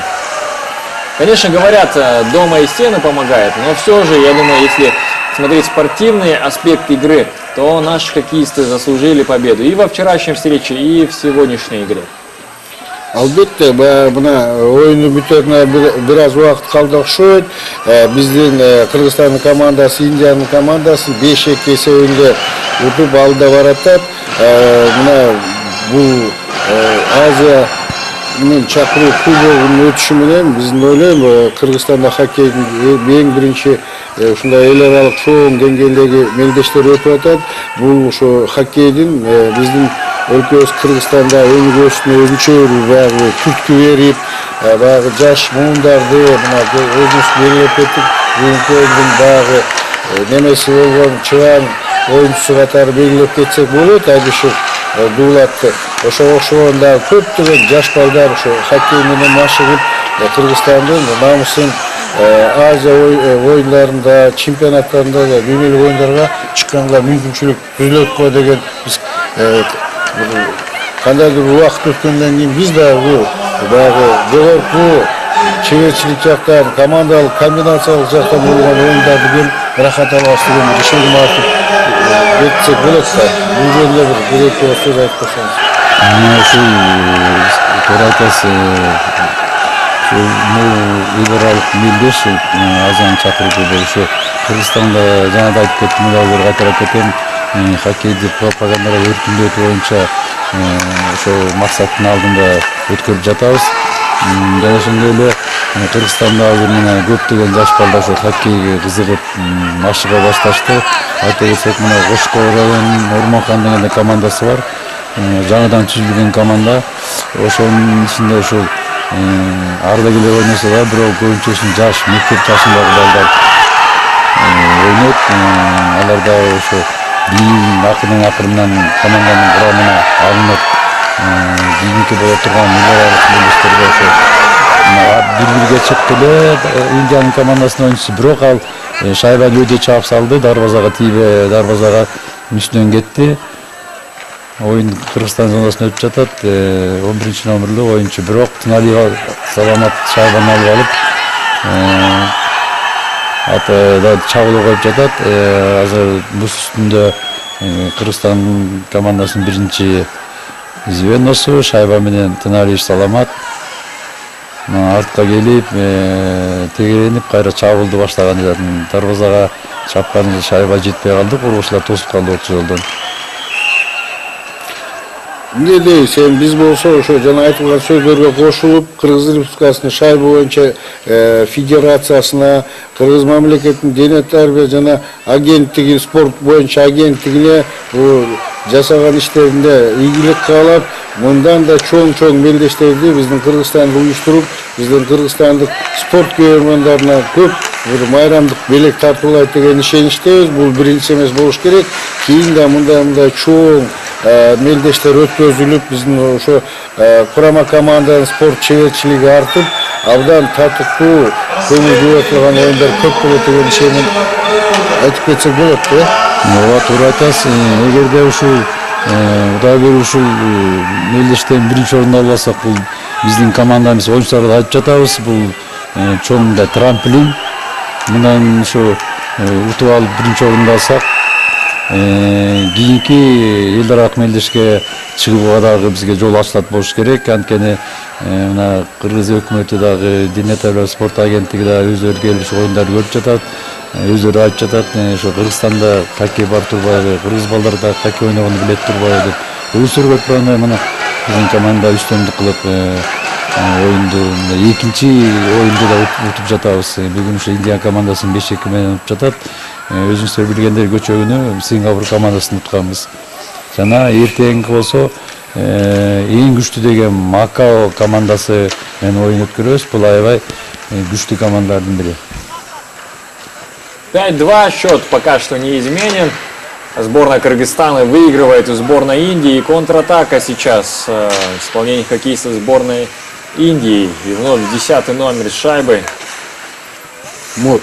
Конечно, говорят, дома и стены помогают, но все же, я думаю, если смотреть спортивный аспект игры, то наши хоккеисты заслужили победу и во вчерашней встрече, и в сегодняшней игре. Albatta, buna oyunu bitirene biraz vaqt kaldı okşoydu. Bizden Kırgızistan'ın komandası, India'nın komandası 5-2 oyunda utup aldı varatat. Buna bu Azia'nın çakırı kuboğunun ötüşümünden bizden öyle Kırgızistan'da hokkeydin en birinci şunday el aralık çoğun dengeldeki mengdeşleri ötüp atat. Bu şu hokkeydin bizden өлкөбүз Кыргызстанда өнүгүүсүнө өзүнчө баягы түрткү берип, баягы жаш муундарды мына өзүбүз белгилеп кеттик. Өлкөбүздүн баягы немеси болгон чыган оюнчусу катары белгилеп кетсек болот. Айдышев Дуулатты ошого окшогон дагы көптөгөн жаш балдар ошо хоккей менен машыгып Кыргызстандын намысын Азия оюндарында, чемпионаттарында да дүйнөлүк оюндарга чыкканга мүмкүнчүлүк түзүлөт го деген биз кандайдыр бир убакыт өткөндөн кийин биз да баягы жогорку чеберчилик жактан, командалык, комбинациялык жактан болгон оюндарды көрүп ырахат алабыз деген ишеним артып кетсек болот да. Бул жерде бир эки сөз айтып койсоңуз. Ушул туура айтасыз. Эл аралык мелдеш Азияны чакыруу болушу Кыргызстанда жана да айтып кеттим, дагы кайтарып кетем. Хоккейди пропагандага өркүндөтүү боюнча ошо максаттын алдында өткөрүп жатабыз. Жана ошондой эле Кыргызстанда азыр мына көптөгөн жаш балдар ошо хоккейге кызыгып машыга башташты. Айта кетсек, мына Кошко районунун Ормонхан деген командасы бар. Жаңыдан түзүлгөн команда. Ошонун ичинде ушул ардагерлер ойносо да, бирок көбүнчөсү жаш, мектеп жашындагы балдар ойнойт. Алар да ошо акырынан команданын курамына алынып, кийинки боло турган милдетаралык мелдештерге ошо бир-бирге чыкты эле Индиянын командасынын оюнчусу, бирок ал шайбаны өтө чаап салды, дарбазага тийбей, дарбазага үстүнөн кетти. Oyun Kırgızistan zonasına ötüp jatat. 11 номерлүү oyuncu, бирок Тыналиева саламат шайбаны алып алып, да чабуулга коюп жатат. Азыр бус үстүндө Кыргызстан командасынын биринчи звеносу шайба менен Тыналиев саламат артка келип, тегеренип кайра чабуулду баштаган жатат. Дарбазага чапкан шайба жетпей калды, кургучулар тосуп калды орто жолдон. Эмне дейсиң, биз болсо ошо жана айтылган сөздөргө кошулуп, Кыргыз Республикасынын шайба боюнча федерациясына, Кыргыз мамлекетинин дене тарбия жана агенттиги, спорт боюнча агенттигине жасаган иштеринде ийгилик каалап, мындан да чоң мелдештерди биздин Кыргызстанда уюштуруп, биздин кыргызстандык спорт көрөрмандарына көп бир майрамдык белек тартуулайт деген ишеничтебиз. Бул биринчи эмес болуш керек. Кийин да мындай чоң мелдештер өткөзүлүп, биздин ошо курама команданын спорт чеберчилиги артып, абдан татыктуу көңүл бөлө турган оюндар көп болот деген ишеним айтып кетсек болот да. Ооба, туура айтасыз. Эгерде ушул Кудай берип ушул мелдештен биринчи орунду албасак, бул биздин командамыз оюнчуларга айтып жатабыз, бул чоң мындай трамплин. Мындан ошо утуп алып биринчи орунду алсак, кийинки эл аралык мелдешке чыгууга дагы бизге жол ачылат болуш керек. Анткени мына Кыргыз өкмөтү дагы, Дине Табиат спорт агенттиги дагы өздөрү келип ушу оюндарды көрүп жатат. Өздөрү айтып жатат, ошо Кыргызстанда хоккей бар турбайбы, кыргыз балдары да хоккей ойногонду билет турбайбы деп. Өздөрү көрүп мына биздин команда үстөмдүк кылып оюнду экинчи оюнду да утуп жатабыз. Бүгүн ушу Индия командасын 5-2 менен утуп жатат. Өзүңүздөр билгендей көчө күнү Сингапур командасын утканбыз. Жана эртеңки болсо эң күчтүү деген Макао командасы менен оюн өткөрөбүз. Бул аябай күчтүү командалардын бири. 5-2 счет пока что не изменен. Сборная Кыргызстана выигрывает у сборной Индии. И контратака сейчас в исполнении хоккеистов сборной Индии. И вновь 10-й номер с шайбой. Мот.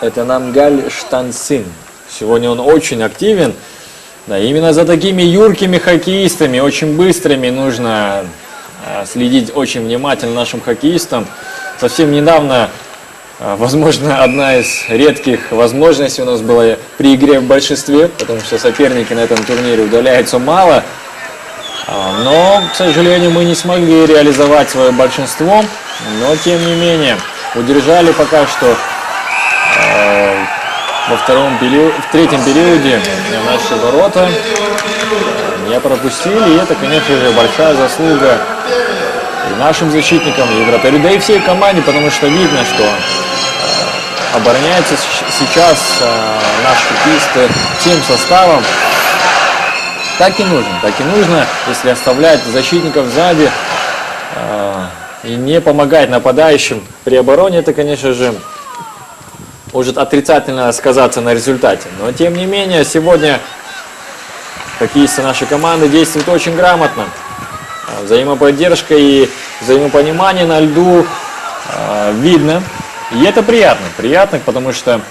Это Намгаль Штансин. Сегодня он очень активен. Да, именно за такими юркими хоккеистами, очень быстрыми, нужно следить очень внимательно нашим хоккеистам. Совсем недавно, возможно, одна из редких возможностей у нас была при игре в большинстве, потому что соперники на этом турнире удаляются мало. Но, к сожалению, мы не смогли реализовать свое большинство. Но, тем не менее, удержали пока что в третьем периоде наши ворота, не пропустили. И это, конечно же, большая заслуга и нашим защитникам, и вратарю, да и всей команде, потому что видно, что обороняются сейчас наши хоккеисты всем составом. Так и нужно, если оставлять защитников сзади и не помогать нападающим при обороне, это, конечно же, может отрицательно сказаться на результате. Но, тем не менее, сегодня хоккеисты нашей команды действуют очень грамотно. Взаимоподдержка и взаимопонимание на льду видно. И это приятно, потому что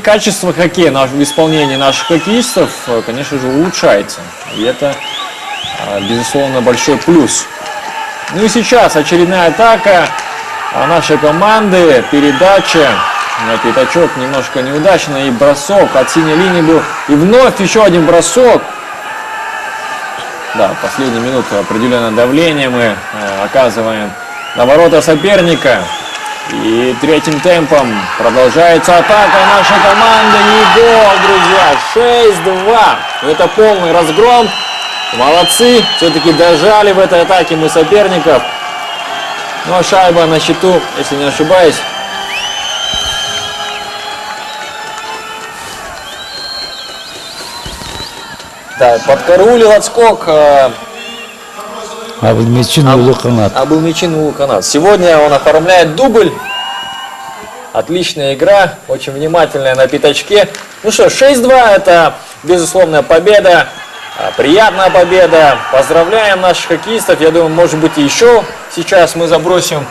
качество хоккея в исполнении наших хоккеистов, конечно же, улучшается. И это, безусловно, большой плюс. Ну и сейчас очередная атака нашей команды, передача на пятачок немножко неудачно, и бросок от синей линии был. И вновь еще один бросок. Да, в последнюю минуту определенное давление мы оказываем на ворота соперника. И третьим темпом продолжается атака нашей команды. И гол, друзья, 6-2. Это полный разгром. Молодцы, все-таки дожали в этой атаке мы соперников. Ну а шайба на счету, если не ошибаюсь. Да, подкараулил отскок. Абылмечин Улы Канат. Абылмечин Улы Канат. Сегодня он оформляет дубль. Отличная игра, очень внимательная на пятачке. Ну что, 6-2 это безусловная победа. Приятная победа. Поздравляем наших хоккеистов. Я думаю, может быть, еще сейчас мы забросим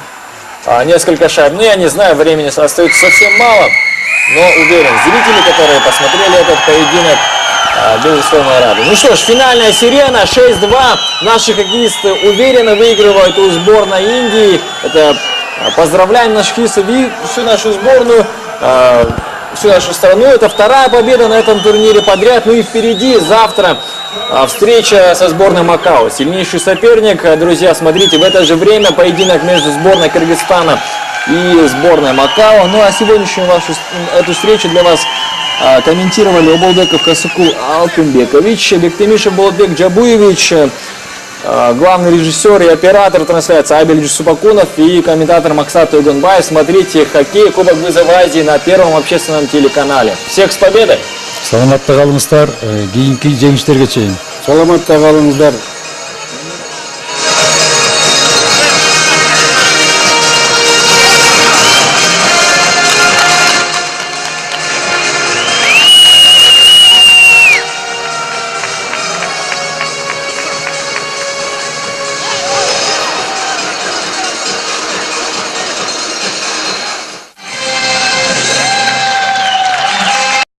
несколько шайб. Ну, я не знаю, времени остается совсем мало. Но уверен, зрители, которые посмотрели этот поединок, безусловно, рады. Ну что ж, финальная сирена, 6-2. Наши хоккеисты уверенно выигрывают у сборной Индии. Это поздравляем наших хоккеистов и всю нашу сборную, всю нашу страну. Это вторая победа на этом турнире подряд. Ну и впереди завтра встреча со сборной Макао. Сильнейший соперник. Друзья, смотрите, в это же время поединок между сборной Кыргызстана и сборной Макао. Ну а сегодняшнюю эту встречу для вас комментировали Обалбеков Касыкул Алтынбекович, Бектемишев Болотбек Джабуевич, главный режиссер и оператор трансляции Абель Джусупакунов и комментатор Максат Угунбаев. Смотрите хоккей Кубок Вызова Азии на Первом общественном телеканале. Всех с победой! Саламатта калыңыздар, кийинки жеңиштерге чейин. Саламатта калыңыздар.